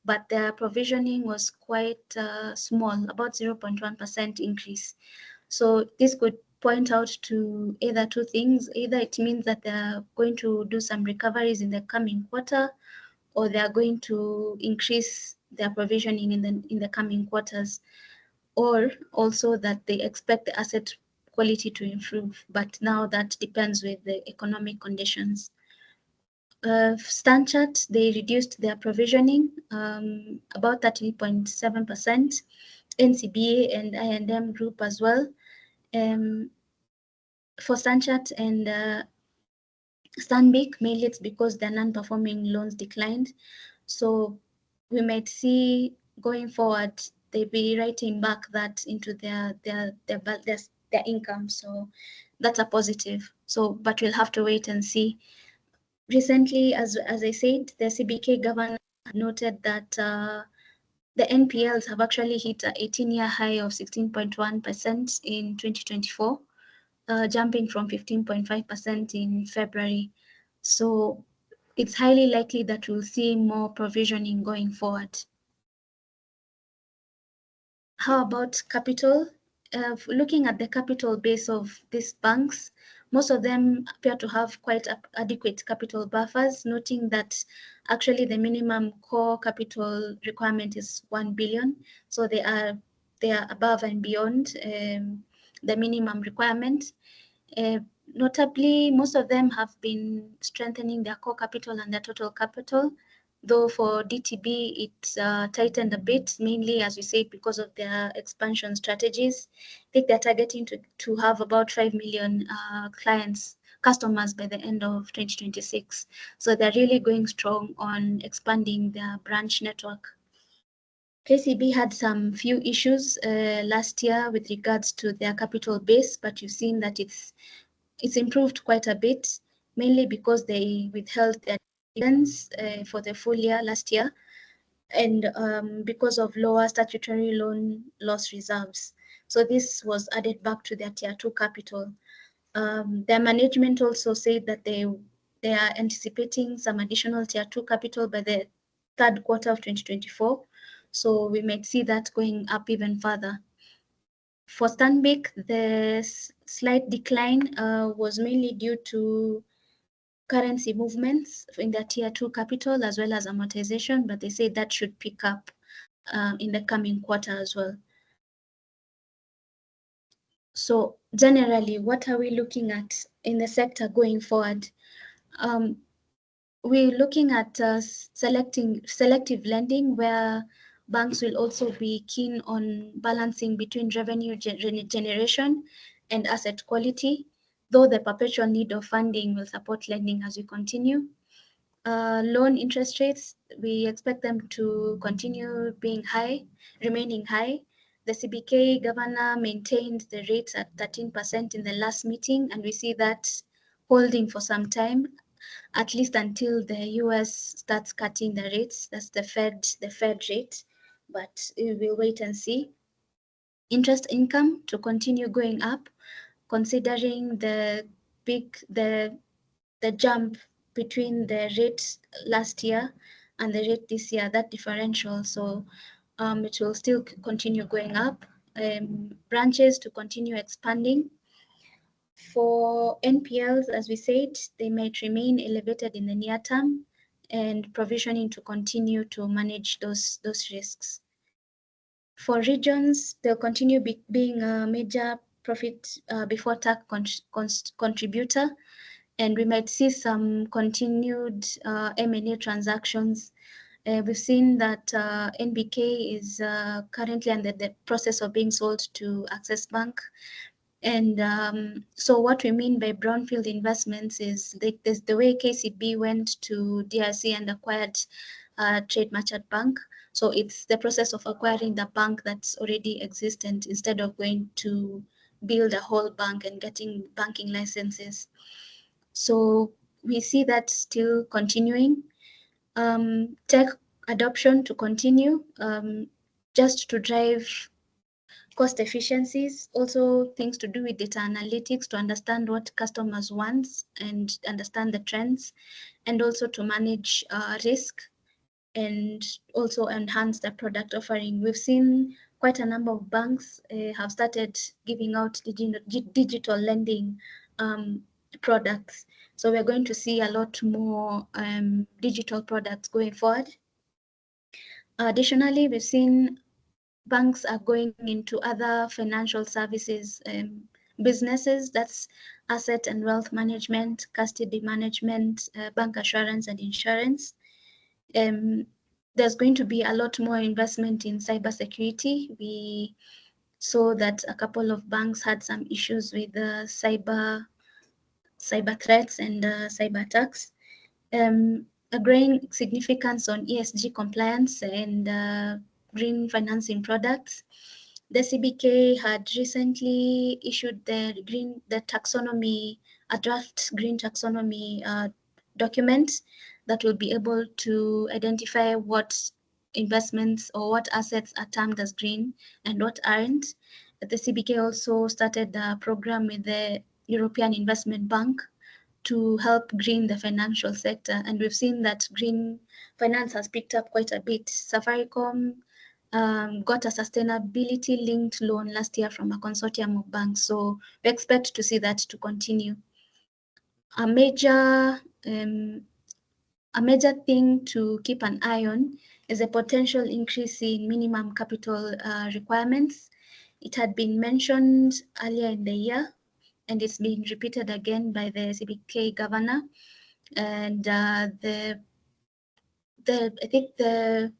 but their provisioning was quite small, about 0.1% increase. So this could point out to either two things. Either it means that they're going to do some recoveries in the coming quarter, or they are going to increase their provisioning in the coming quarters, or also that they expect the asset quality to improve. But now that depends with the economic conditions. Stanchart, they reduced their provisioning about 30.7%. NCBA and I&M Group as well. For Stanchart and Stanbic, mainly it's because their non-performing loans declined. So we might see going forward, they be writing back that into their income. So that's a positive. So, but we'll have to wait and see. Recently, as I said, the CBK governor noted that the NPLs have actually hit an 18-year high of 16.1% in 2024, jumping from 15.5% in February. So it's highly likely that we'll see more provisioning going forward. How about capital? Looking at the capital base of these banks, Most of them appear to have quite adequate capital buffers, noting that actually the minimum core capital requirement is 1 billion. So they are above and beyond the minimum requirement. Uh, Notably, most of them have been strengthening their core capital and their total capital, though for DTB it tightened a bit, mainly as we said because of their expansion strategies. I think they're targeting to have about 5 million customers by the end of 2026. So they're really going strong on expanding their branch network. KCB had some few issues last year with regards to their capital base, but you've seen that it's improved quite a bit, mainly because they withheld their dividends for the full year last year, and because of lower statutory loan loss reserves. So this was added back to their Tier 2 capital. Their management also said that they are anticipating some additional Tier 2 capital by the third quarter of 2024. So we might see that going up even further. For Stanbic, the slight decline was mainly due to currency movements in their Tier 2 capital as well as amortization, but they say that should pick up in the coming quarter as well. So generally, what are we looking at in the sector going forward? We're looking at selective lending, where banks will also be keen on balancing between revenue generation and asset quality, though the perpetual need of funding will support lending as we continue. Loan interest rates, we expect them to continue remaining high. The CBK governor maintained the rates at 13% in the last meeting, and we see that holding for some time, at least until the US starts cutting the rates. That's the Fed rate, but we'll wait and see. Interest income to continue going up, considering the jump between the rate last year and the rate this year, that differential. So it will still continue going up. Branches to continue expanding. For NPLs, as we said, they might remain elevated in the near term, and provisioning to continue to manage those risks. For regions, they'll continue being a major profit before tax contributor, and we might see some continued M&A transactions. We've seen that NBK is currently under the process of being sold to Access Bank. And so what we mean by brownfield investments is the way KCB went to DRC and acquired Trade Merchant Bank. So it's the process of acquiring the bank that's already existent instead of going to build a whole bank and getting banking licenses. So we see that still continuing. Tech adoption to continue, just to drive cost efficiencies, also things to do with data analytics to understand what customers want and understand the trends, and also to manage risk and also enhance the product offering. We've seen quite a number of banks have started giving out digital lending products. So we're going to see a lot more digital products going forward. Additionally, we've seen banks are going into other financial services businesses, that's asset and wealth management, custody management, bank assurance and insurance. There's going to be a lot more investment in cybersecurity. We saw that a couple of banks had some issues with cyber threats and cyber attacks. A growing significance on ESG compliance and green financing products. The CBK had recently issued a draft green taxonomy document that will be able to identify what investments or what assets are termed as green and what aren't. The CBK also started a program with the European Investment Bank to help green the financial sector. And we've seen that green finance has picked up quite a bit. Safaricom got a sustainability linked loan last year from a consortium of banks. So we expect to see that to continue. a major thing to keep an eye on is a potential increase in minimum capital requirements. It had been mentioned earlier in the year, and it's been repeated again by the CBK governor. And I think the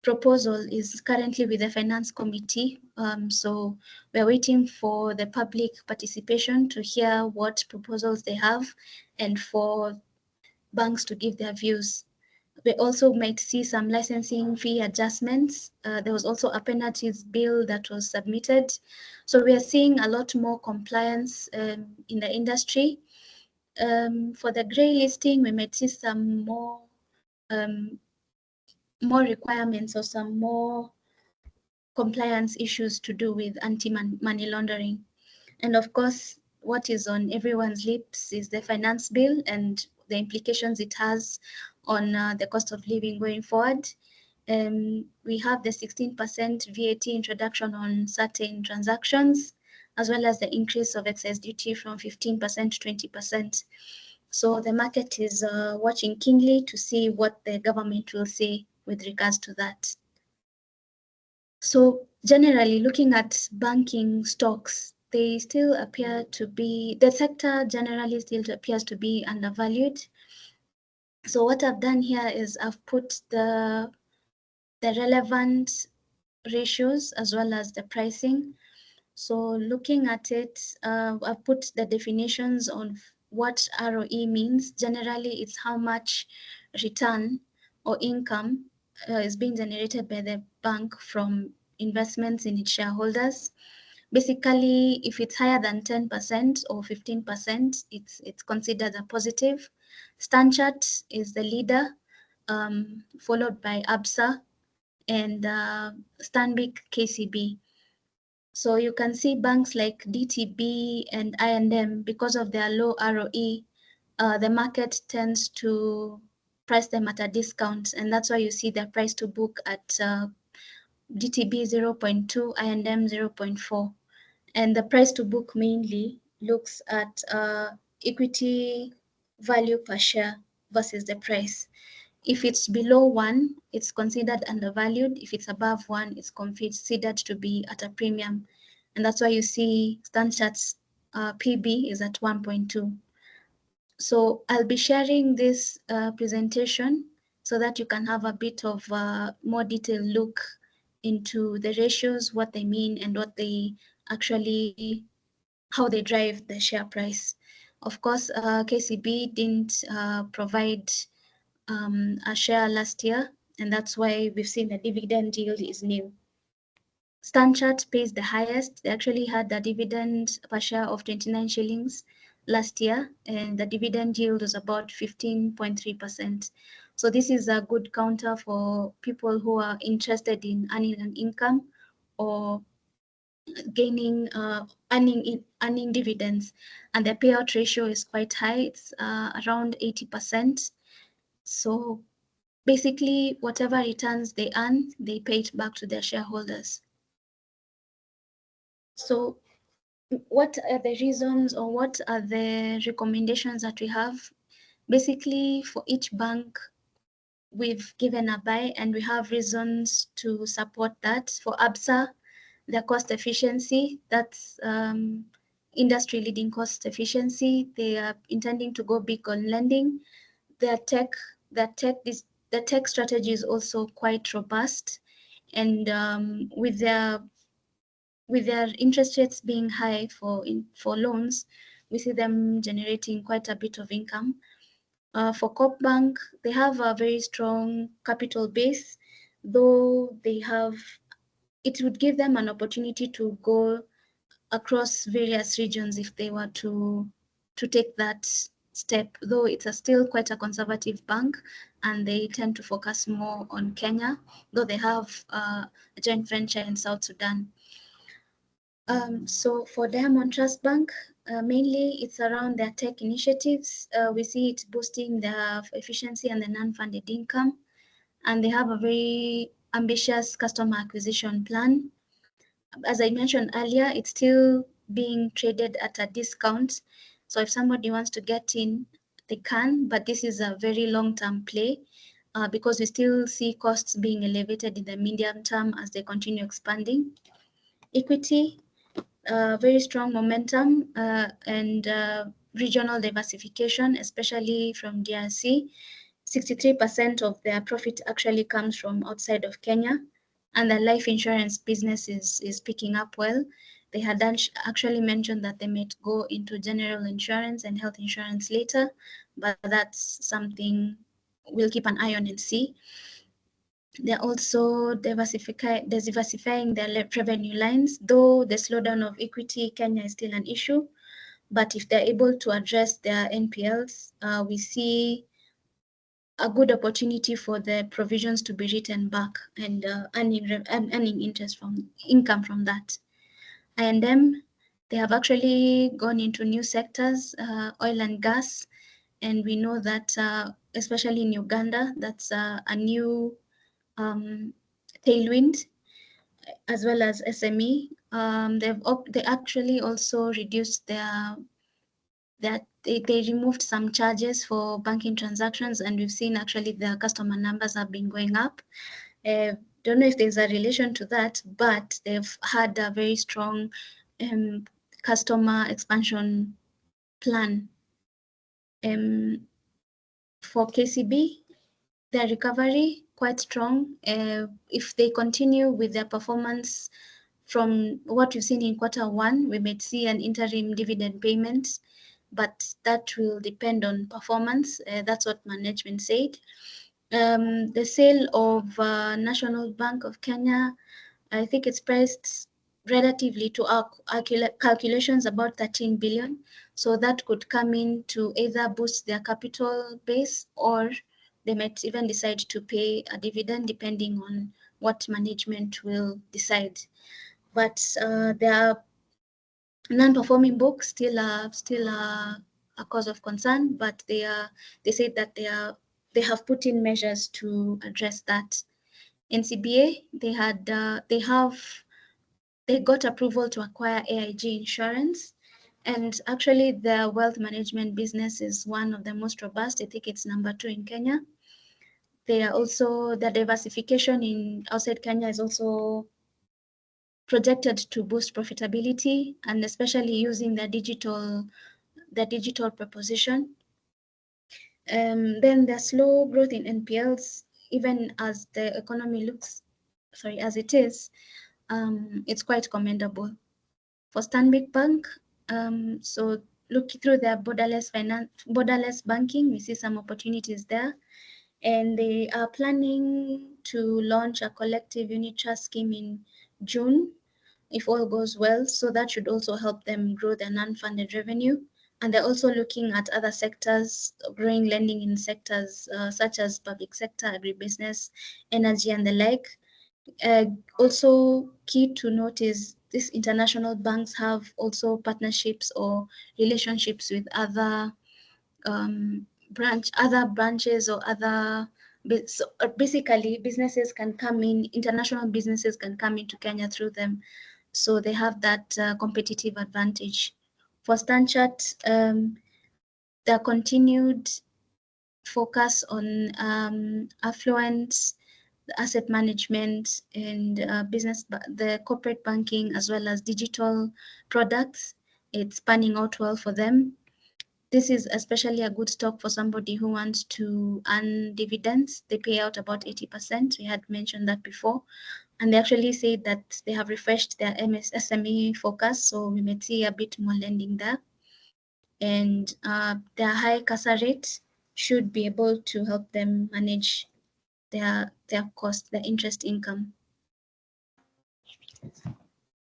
proposal is currently with the finance committee. So we're waiting for the public participation to hear what proposals they have and for banks to give their views. We also might see some licensing fee adjustments. There was also a penalties bill that was submitted. So we are seeing a lot more compliance in the industry. For the grey listing, we might see some more requirements or some more compliance issues to do with anti-money laundering. And of course, what is on everyone's lips is the finance bill and the implications it has on the cost of living going forward. We have the 16% VAT introduction on certain transactions, as well as the increase of excise duty from 15% to 20%. So the market is watching keenly to see what the government will say with regards to that. So generally, looking at banking stocks, they still appear to be, the sector generally still appears to be undervalued. So what I've done here is I've put the relevant ratios as well as the pricing. So looking at it, I've put the definitions on what ROE means. Generally, it's how much return or income is being generated by the bank from investments in its shareholders. Basically, if it's higher than 10% or 15%, it's considered a positive. Stanchart is the leader, followed by ABSA and Stanbic KCB. So you can see banks like DTB and I&M, because of their low ROE, the market tends to price them at a discount, and that's why you see their price to book at DTB 0.2, I&M 0.4. And the price to book mainly looks at equity value per share versus the price. If it's below 1, it's considered undervalued. If it's above 1, it's considered to be at a premium. And that's why you see Stanchart PB is at 1.2. So I'll be sharing this presentation so that you can have a bit of more detailed look into the ratios, what they mean, and what they actually, how they drive the share price. Of course, KCB didn't provide a share last year, and that's why we've seen the dividend yield is nil. Stanchart pays the highest. They actually had a dividend per share of 29 shillings last year, and the dividend yield was about 15.3%. So this is a good counter for people who are interested in earning an income or gaining earning dividends, and the payout ratio is quite high. It's around 80%. So basically, whatever returns they earn, they pay it back to their shareholders. So what are the reasons or what are the recommendations that we have? Basically, for each bank, we've given a buy and we have reasons to support that. For ABSA, the cost efficiency, that's industry leading cost efficiency. They are intending to go big on lending. Their tech strategy is also quite robust, and with their interest rates being high for loans, we see them generating quite a bit of income. For Coop Bank, they have a very strong capital base, though it would give them an opportunity to go across various regions if they were to take that step, though it's still quite a conservative bank and they tend to focus more on Kenya, though they have a joint venture in South Sudan. So for Diamond Trust Bank, mainly it's around their tech initiatives. We see it boosting their efficiency and the non-funded income, and they have a very ambitious customer acquisition plan. As I mentioned earlier, it's still being traded at a discount. So if somebody wants to get in, they can, but this is a very long-term play because we still see costs being elevated in the medium term as they continue expanding. Equity, very strong momentum and regional diversification, especially from DRC. 63% of their profit actually comes from outside of Kenya, and the life insurance business is picking up well. They had actually mentioned that they might go into general insurance and health insurance later, but that's something we'll keep an eye on and see. They're also diversifying their revenue lines, though the slowdown of equity Kenya is still an issue. But if they're able to address their NPLs, we see a good opportunity for the provisions to be written back and earning interest from income from that. I&M, they have actually gone into new sectors, oil and gas, and we know that especially in Uganda, that's a new tailwind, as well as SME. They actually also reduced they removed some charges for banking transactions, and we've seen actually the customer numbers have been going up. Don't know if there's a relation to that, but they've had a very strong customer expansion plan. For KCB, their recovery quite strong. If they continue with their performance from what we've seen in Q1, we may see an interim dividend payment, but that will depend on performance. That's what management said. The sale of National Bank of Kenya, I think it's priced relatively to our calculations about 13 billion. So that could come in to either boost their capital base, or they might even decide to pay a dividend depending on what management will decide. But their non-performing books still a cause of concern, but they said that they have put in measures to address that. NCBA, they got approval to acquire AIG Insurance, and actually their wealth management business is one of the most robust. I think it's number 2 in Kenya. The diversification in outside Kenya is also projected to boost profitability, and especially using the digital proposition. Then the slow growth in NPLs, even as the economy as it is, it's quite commendable. For Stanbic Bank, so looking through their borderless banking, we see some opportunities there, and they are planning to launch a collective unit trust scheme in June, if all goes well. So that should also help them grow their non-funded revenue. And they're also looking at other sectors, growing lending in sectors such as public sector, agribusiness, energy, and the like. Also key to note is these international banks have also partnerships or relationships with other branches or other. So basically, international businesses can come into Kenya through them. So they have that competitive advantage. For StanChart, their continued focus on affluent asset management and the corporate banking, as well as digital products, it's panning out well for them. This is especially a good stock for somebody who wants to earn dividends. They pay out about 80%. We had mentioned that before. And they actually said that they have refreshed their SME focus, so we may see a bit more lending there. And their high CASA rate should be able to help them manage their cost, their interest income.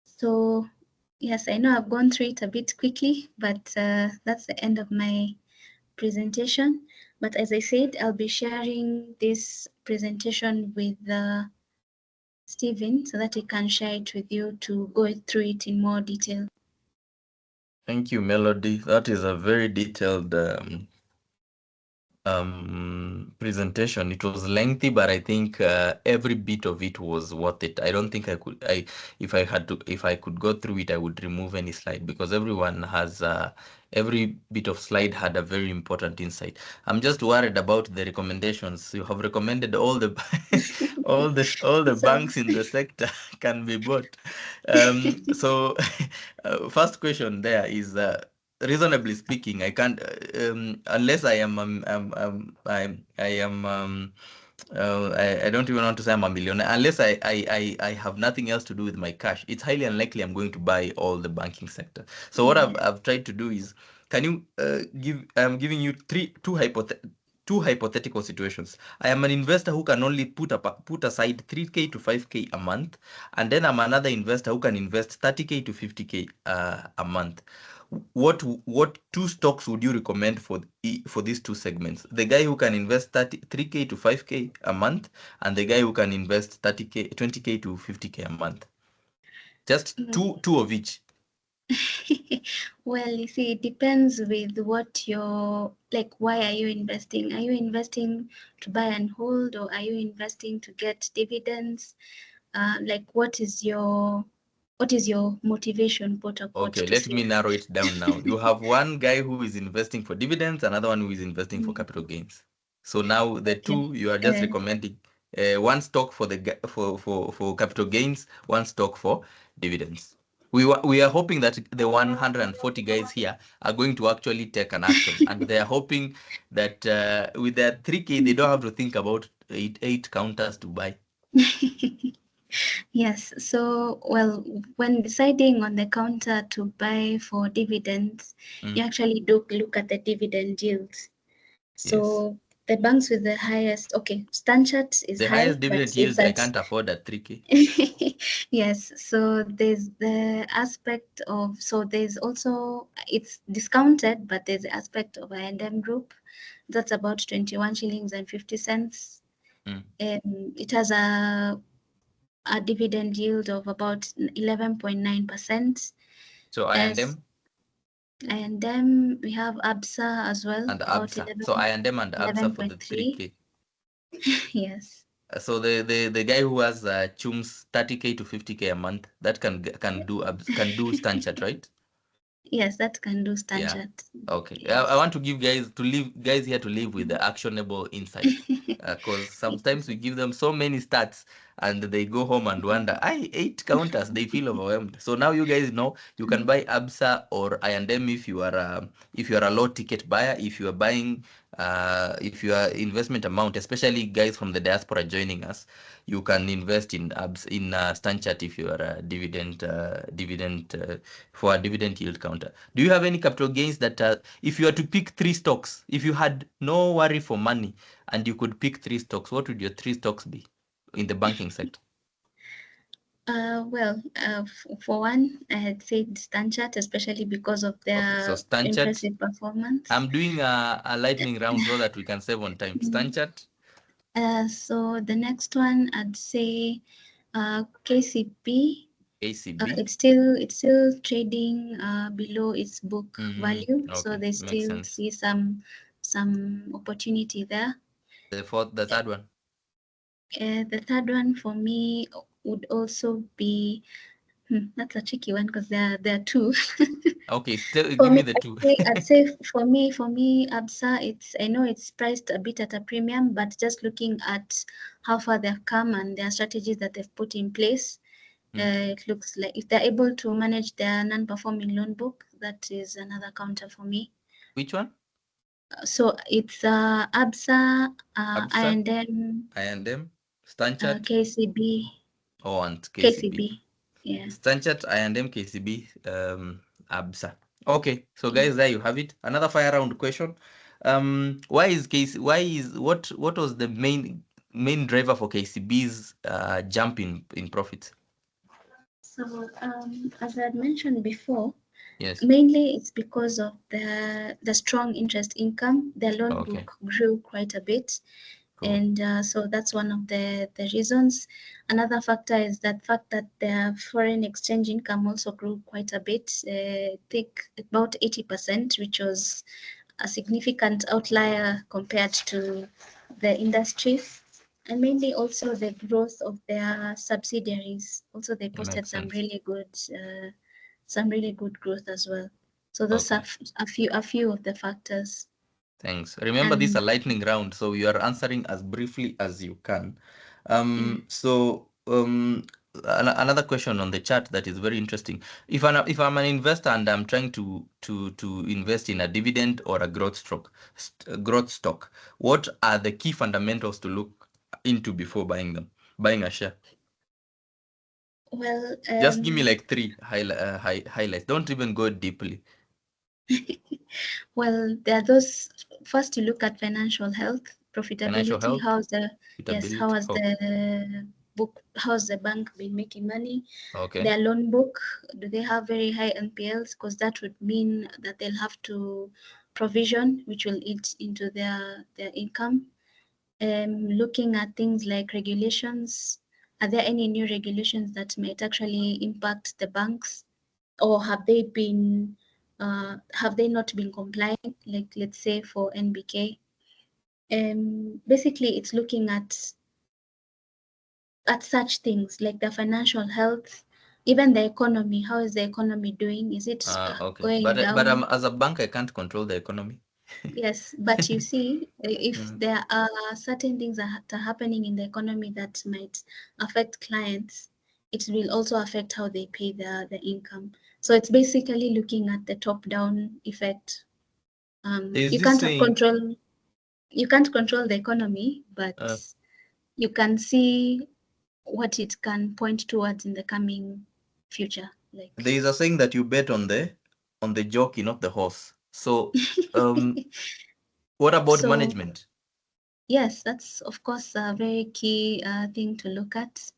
So yes, I know I've gone through it a bit quickly, but that's the end of my presentation. But as I said, I'll be sharing this presentation with Stephen so that he can share it with you to go through it in more detail. Thank you, Melody. That is a very detailed presentation. It was lengthy, but I think every bit of it was worth it. I don't think if I could go through it, I would remove any slide because everyone has, every bit of slide had a very important insight. I'm just worried about the recommendations. You have recommended all the all the So banks in the sector can be bought. So first question there is, reasonably speaking, I can't, unless I am I am I don't even want to say I'm a millionaire. Unless I have nothing else to do with my cash, it's highly unlikely I'm going to buy all the banking sector. So what yeah. I've tried to do is, can you I'm giving you two hypothetical situations. I am an investor who can only put aside 3K to 5K a month, and then I'm another investor who can invest 30K to 50K a month. What two stocks would you recommend for these two segments? The guy who can invest 3K to 5K a month, and the guy who can invest 30K, 20K to 50K a month. Just two of each. Well, you see, it depends with what you're like. Why are you investing? Are you investing to buy and hold, or are you investing to get dividends? Like, what is your motivation, quote unquote, Okay, to let me save? narrow it down now. You have one guy who is investing for dividends, another one who is investing for Mm, capital gains. So now the okay. two, you are just recommending one stock for for capital gains, one stock for dividends. We are hoping that the 140 guys here are going to actually take an action, and they are hoping that with their 3K they don't have to think about eight counters to buy. Yes. So, well, when deciding on the counter to buy for dividends, you actually do look at the dividend yields. Yes. So the banks with the highest, okay, Standard is The highest high, but dividend it's yield I at can't afford at 3K. yes. So there's the aspect of, so there's also, it's discounted, but there's the aspect of I&M Group. That's about 21 shillings and 50 cents. It has a dividend yield of about 11.9%. So I and As M and then we have ABSA as well, and about ABSA. So I and M and ABSA for the 11.3. 3K. Yes. So the guy who has chums 30K to 50K a month, that can do Stanchart, right? Yes, that can do Yeah. Standard. Okay. I Yes. want to give guys here to live with the actionable insights. Because sometimes we give them so many stats and they go home and wonder, I 8 counters, they feel overwhelmed. So now you guys know you can buy ABSA or I&M if you are a low ticket buyer, if you are buying if your investment amount, especially guys from the diaspora joining us, you can invest in Stanchart if you are a dividend for a dividend yield counter. Do you have any capital gains that if you were to pick three stocks, if you had no worry for money and you could pick three stocks, what would your three stocks be in the banking sector? Well, for one, I had said Standard, especially because of Okay, so their Stanchart. impressive performance. I'm doing a lightning round so that we can save on time. Stanchart, So the next one, I'd say KCP. ACB. It's still trading below its book value, so Okay, they makes still sense. see some opportunity there. The third one. The third one for me would also be that's a tricky one because there are two. Okay, still For give me me, the I'd two. say, I'd say for me, ABSA, I know it's priced a bit at a premium, but just looking at how far they've come and their strategies that they've put in place, it looks like if they're able to manage their non-performing loan book, that is another counter for me. Which one? So it's ABSA, ABSA, and then I&M, Stanchart, KCB, and KCB. KCB, yeah. Stanchart, I&M, KCB, ABSA. Okay, so guys, there you have it. Another fire round question. Why is what was the main driver for KCB's jump in profits? So as I had mentioned before, Yes. mainly it's because of the strong interest income. Their loan Okay. book grew quite a bit, Cool. and so that's one of the reasons. Another factor is that fact that their foreign exchange income also grew quite a bit. I think about 80%, which was a significant outlier compared to the industry, and mainly also the growth of their subsidiaries. Also, they posted Makes sense. some really good growth as well. So those are Okay. a few of the factors. Thanks. Remember, this is a And lightning round, so you are answering as briefly as you can. yeah, So another question on the chat that is very interesting. If I'm an investor and I'm trying to invest in a dividend or a growth stock, what are the key fundamentals to look into before buying a share? well, Just give me like three highlights. Don't even go deeply. well, there are those. First, you look at financial health, Financial profitability. health, How profitability. has the book? How's the bank been making money? Okay. Their loan book. Do they have very high NPLs? Because that would mean that they'll have to provision, which will eat into their income. Looking at things like regulations. Are there any new regulations that might actually impact the banks, or have they not been complying? Like, let's say for NBK, basically it's looking at such things like the financial health, even the economy. How is the economy doing? Is it Okay. going But down? as a bank, I can't control the economy. Yes, but you see, if Mm. there are certain things that are happening in the economy that might affect clients, it will also affect how they pay their income. So it's basically looking at the top-down effect. There's You this can't saying, control the economy, but uh, you can see what it can point towards in the coming future. there Like, is a saying that you bet on the jockey, not the horse. So, um, what about so management? yes, that's of course a very key thing to look at.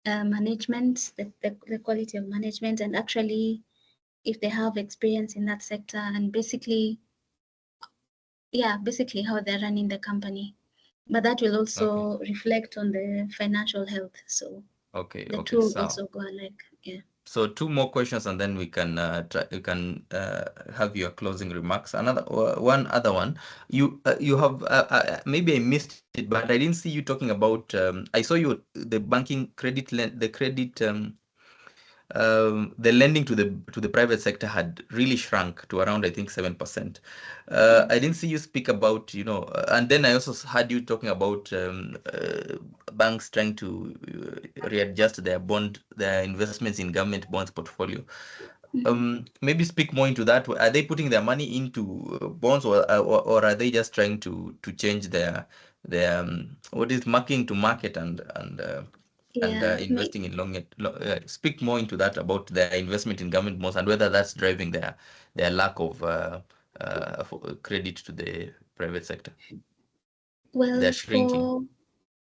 Management, the quality of management, and actually if they have experience in that sector, and basically how they're running the company. But that will Okay, also reflect on the financial health. So okay, the okay. two So, also go alike. Yeah. so two more questions, and then we can have your closing remarks. One other one. You have maybe I missed it, but I didn't see you talking about. I saw you the banking credit the credit the lending to the private sector had really shrunk to around, I think, 7%. I Yes. didn't see you speak about, and then I also heard you talking about banks trying to readjust their investments in government bonds portfolio. Mhm. Maybe speak more into that. Are they putting their money into bonds, or are they just trying to change their what is marking to market and Yeah. investing in speak more into that about their investment in government bonds and whether that's driving their lack of credit to the private sector. They're Well, shrinking.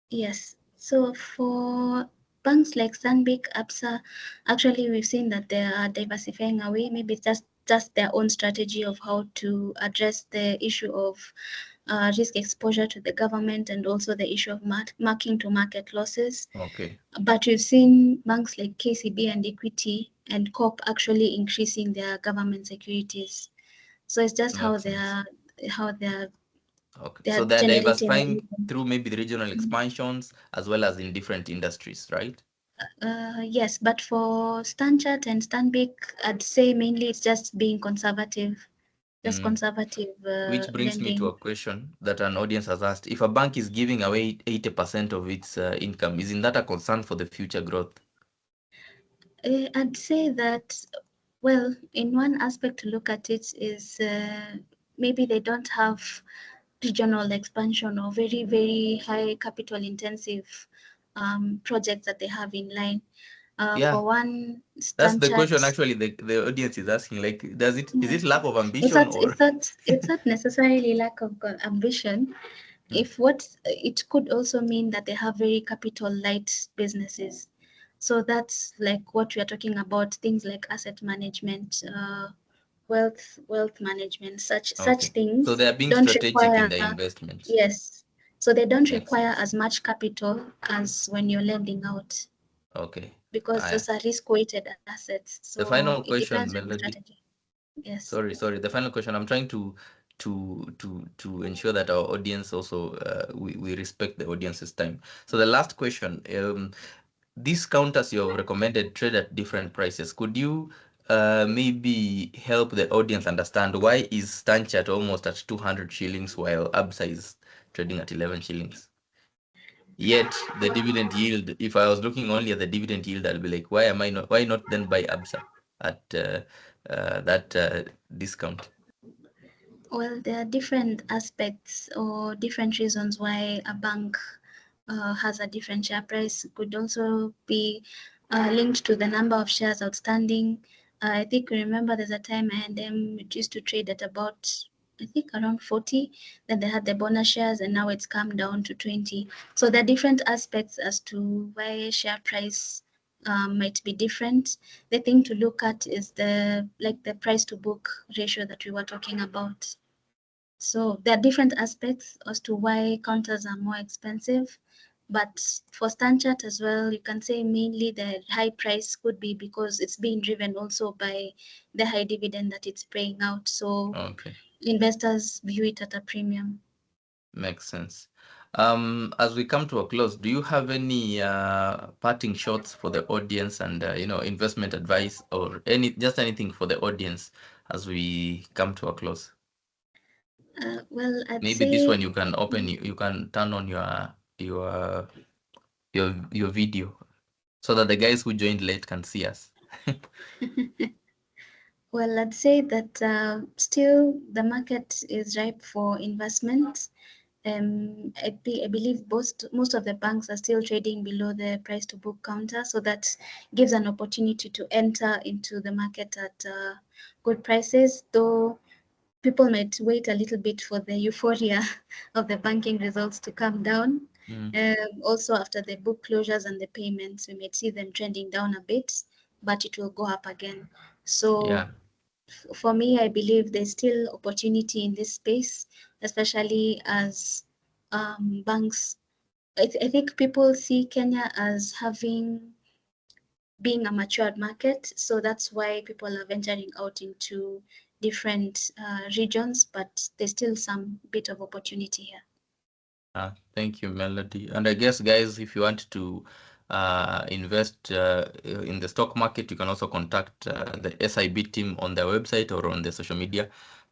yes. So for banks like Stanbic, Absa, actually we've seen that they are diversifying away. Maybe it's just their own strategy of how to address the issue of risk exposure to the government, and also the issue of marking to market losses. Okay, But we've seen banks like KCB and Equity and COP actually increasing their government securities. So it's just makes sense. how Okay, they so are they're generating the diversifying income. through maybe the regional expansions as well as in different industries, right? Yes, but for Stanchart and Stanbic, I'd say mainly it's just being conservative, just Mm. conservative Which brings me to lending. a question that an audience has asked. If a bank is giving away 80% of its income, isn't that a concern for the future growth? I'd say that, well, in one aspect to look at it is maybe they don't have regional expansion or very, very high capital intensive projects that they have in line. Yeah, For one, that's the question Stanchart, actually the audience is asking. Like, is it yes, lack of it's ambition not, or it's not necessarily lack of ambition. Mm, If what it could also mean that they have very capital light businesses. So that's like what we are talking about, things like asset management, wealth management, such okay. So things they are being don't strategic in require, their investments. yes. So they don't Makes require sense. as much capital as when you're lending out, Okay. because I those are risk-weighted assets. The So final it depends question, on the Melody. strategy. Yes. Sorry. The final question. I'm trying to ensure that our audience also we respect the audience's time. So the last question, these counters you have recommended trade at different prices. Could you maybe help the audience understand why is Stanchart almost at 200 shillings while ABSA is trading at 11 shillings? Yet the dividend yield, if I was looking only at the dividend yield, I'll be like, why not then buy ABSA at that discount? Well, there are different aspects or different reasons why a bank has a different share price. It could also be linked to the number of shares outstanding. I think remember there's a time I&M it used to trade at about I think around 40. Then they had the bonus shares, and now it's come down to 20. So there are different aspects as to why share price might be different. The thing to look at is the price to book ratio that we were talking about. So there are different aspects as to why counters are more expensive. But for Stanchart as well, you can say mainly the high price could be because it's being driven also by the high dividend that it's paying out. So Okay, investors view it at a premium. makes sense. As we come to a close, do you have any parting shots for the audience and investment advice or anything for the audience as we come to a close? Well, I'd Maybe this say one you can open, you can turn on your your video so that the guys who joined late can see us. well, I'd say that still the market is ripe for investment. I believe most of the banks are still trading below the price to book counter, so that gives an opportunity to enter into the market at good prices, though people might wait a little bit for the euphoria of the banking results to come down. Also, after the book closures and the payments, we might see them trending down a bit, but it will go up again. So Yeah. for me, I believe there's still opportunity in this space, especially as banks. I think people see Kenya as being a matured market, so that's why people are venturing out into different regions, but there's still some bit of opportunity here. Thank you, Melody. And I guess, guys, if you want to invest in the stock market, you can also contact the SIB team on their website or on the social media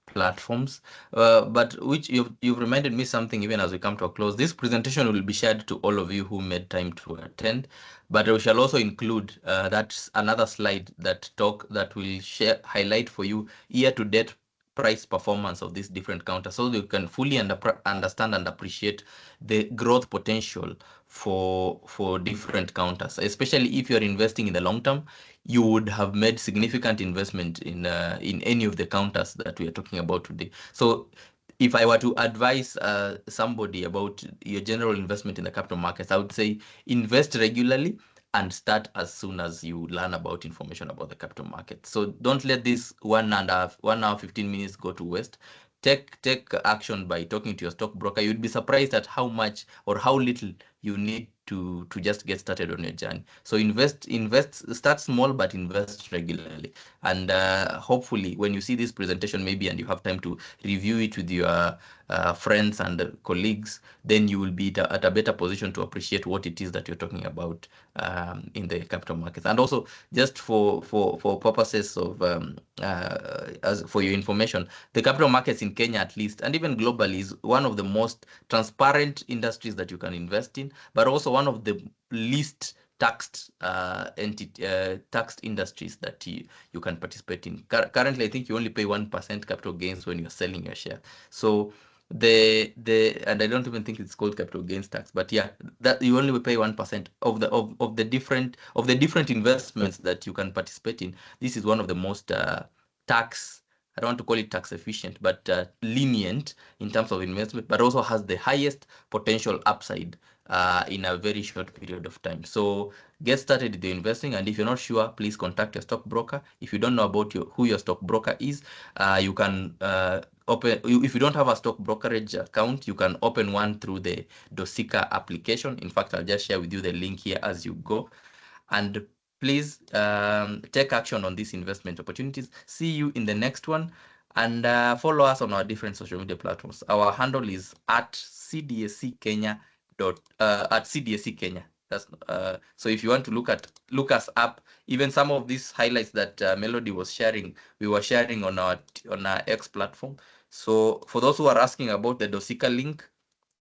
platforms. But which you've reminded me something even as we come to a close. This presentation will be shared to all of you who made time to attend, but we shall also include that's another slide that will highlight for you year to date price performance of these different counters so you can fully understand and appreciate the growth potential for different counters, especially if you're investing in the long term. You would have made significant investment in any of the counters that we are talking about today. So if I were to advise somebody about your general investment in the capital markets, I would say invest regularly and start as soon as you learn about information about the capital market. So don't let this 1 hour 15 minutes go to waste. Take action by talking to your stockbroker. You'd be surprised at how much or how little you need to just get started on your journey. So start small but invest regularly. And hopefully when you see this presentation maybe and you have time to review it with your friends and colleagues, then you will be at a better position to appreciate what it is that you're talking about in the capital markets. And also, just for purposes of as for your information, the capital markets in Kenya, at least, and even globally, is one of the most transparent industries that you can invest in, but also one of the least taxed taxed industries that you can participate in. Currently, I think you only pay 1% capital gains when you're selling your share. So and I don't even think it's called capital gains tax, but yeah, that you only pay 1% of the different investments that you can participate in. This is one of the most tax, I don't want to call it tax efficient, but lenient in terms of investment, but also has the highest potential upside in a very short period of time. So get started with the investing, and if you're not sure, please contact your stockbroker. If you don't know about who your stockbroker is, you can if you don't have a stock brokerage account, you can open one through the Dosika application. In fact, I'll just share with you the link here as you go. And please take action on these investment opportunities. See you in the next one. And follow us on our different social media platforms. Our handle is at CDSC Kenya at CDSC Kenya. That's so if you want to look us up, even some of these highlights that Melody was sharing, we were sharing on our X platform. So for those who are asking about the Dosika link,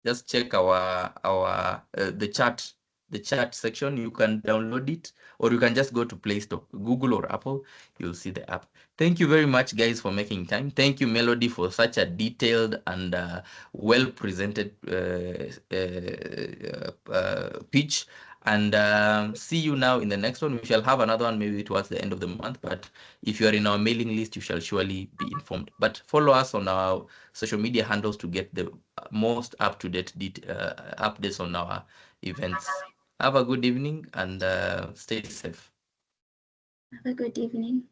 just check our the chat section. You can download it, or you can just go to Play Store, Google or Apple. You'll see the app. Thank you very much, guys, for making time. Thank you, Melody, for such a detailed and well presented pitch. And see you now in the next one. We shall have another one maybe towards the end of the month, but if you are in our mailing list, you shall surely be informed. But follow us on our social media handles to get the most up-to-date updates on our events. Have a good evening and stay safe. Have a good evening.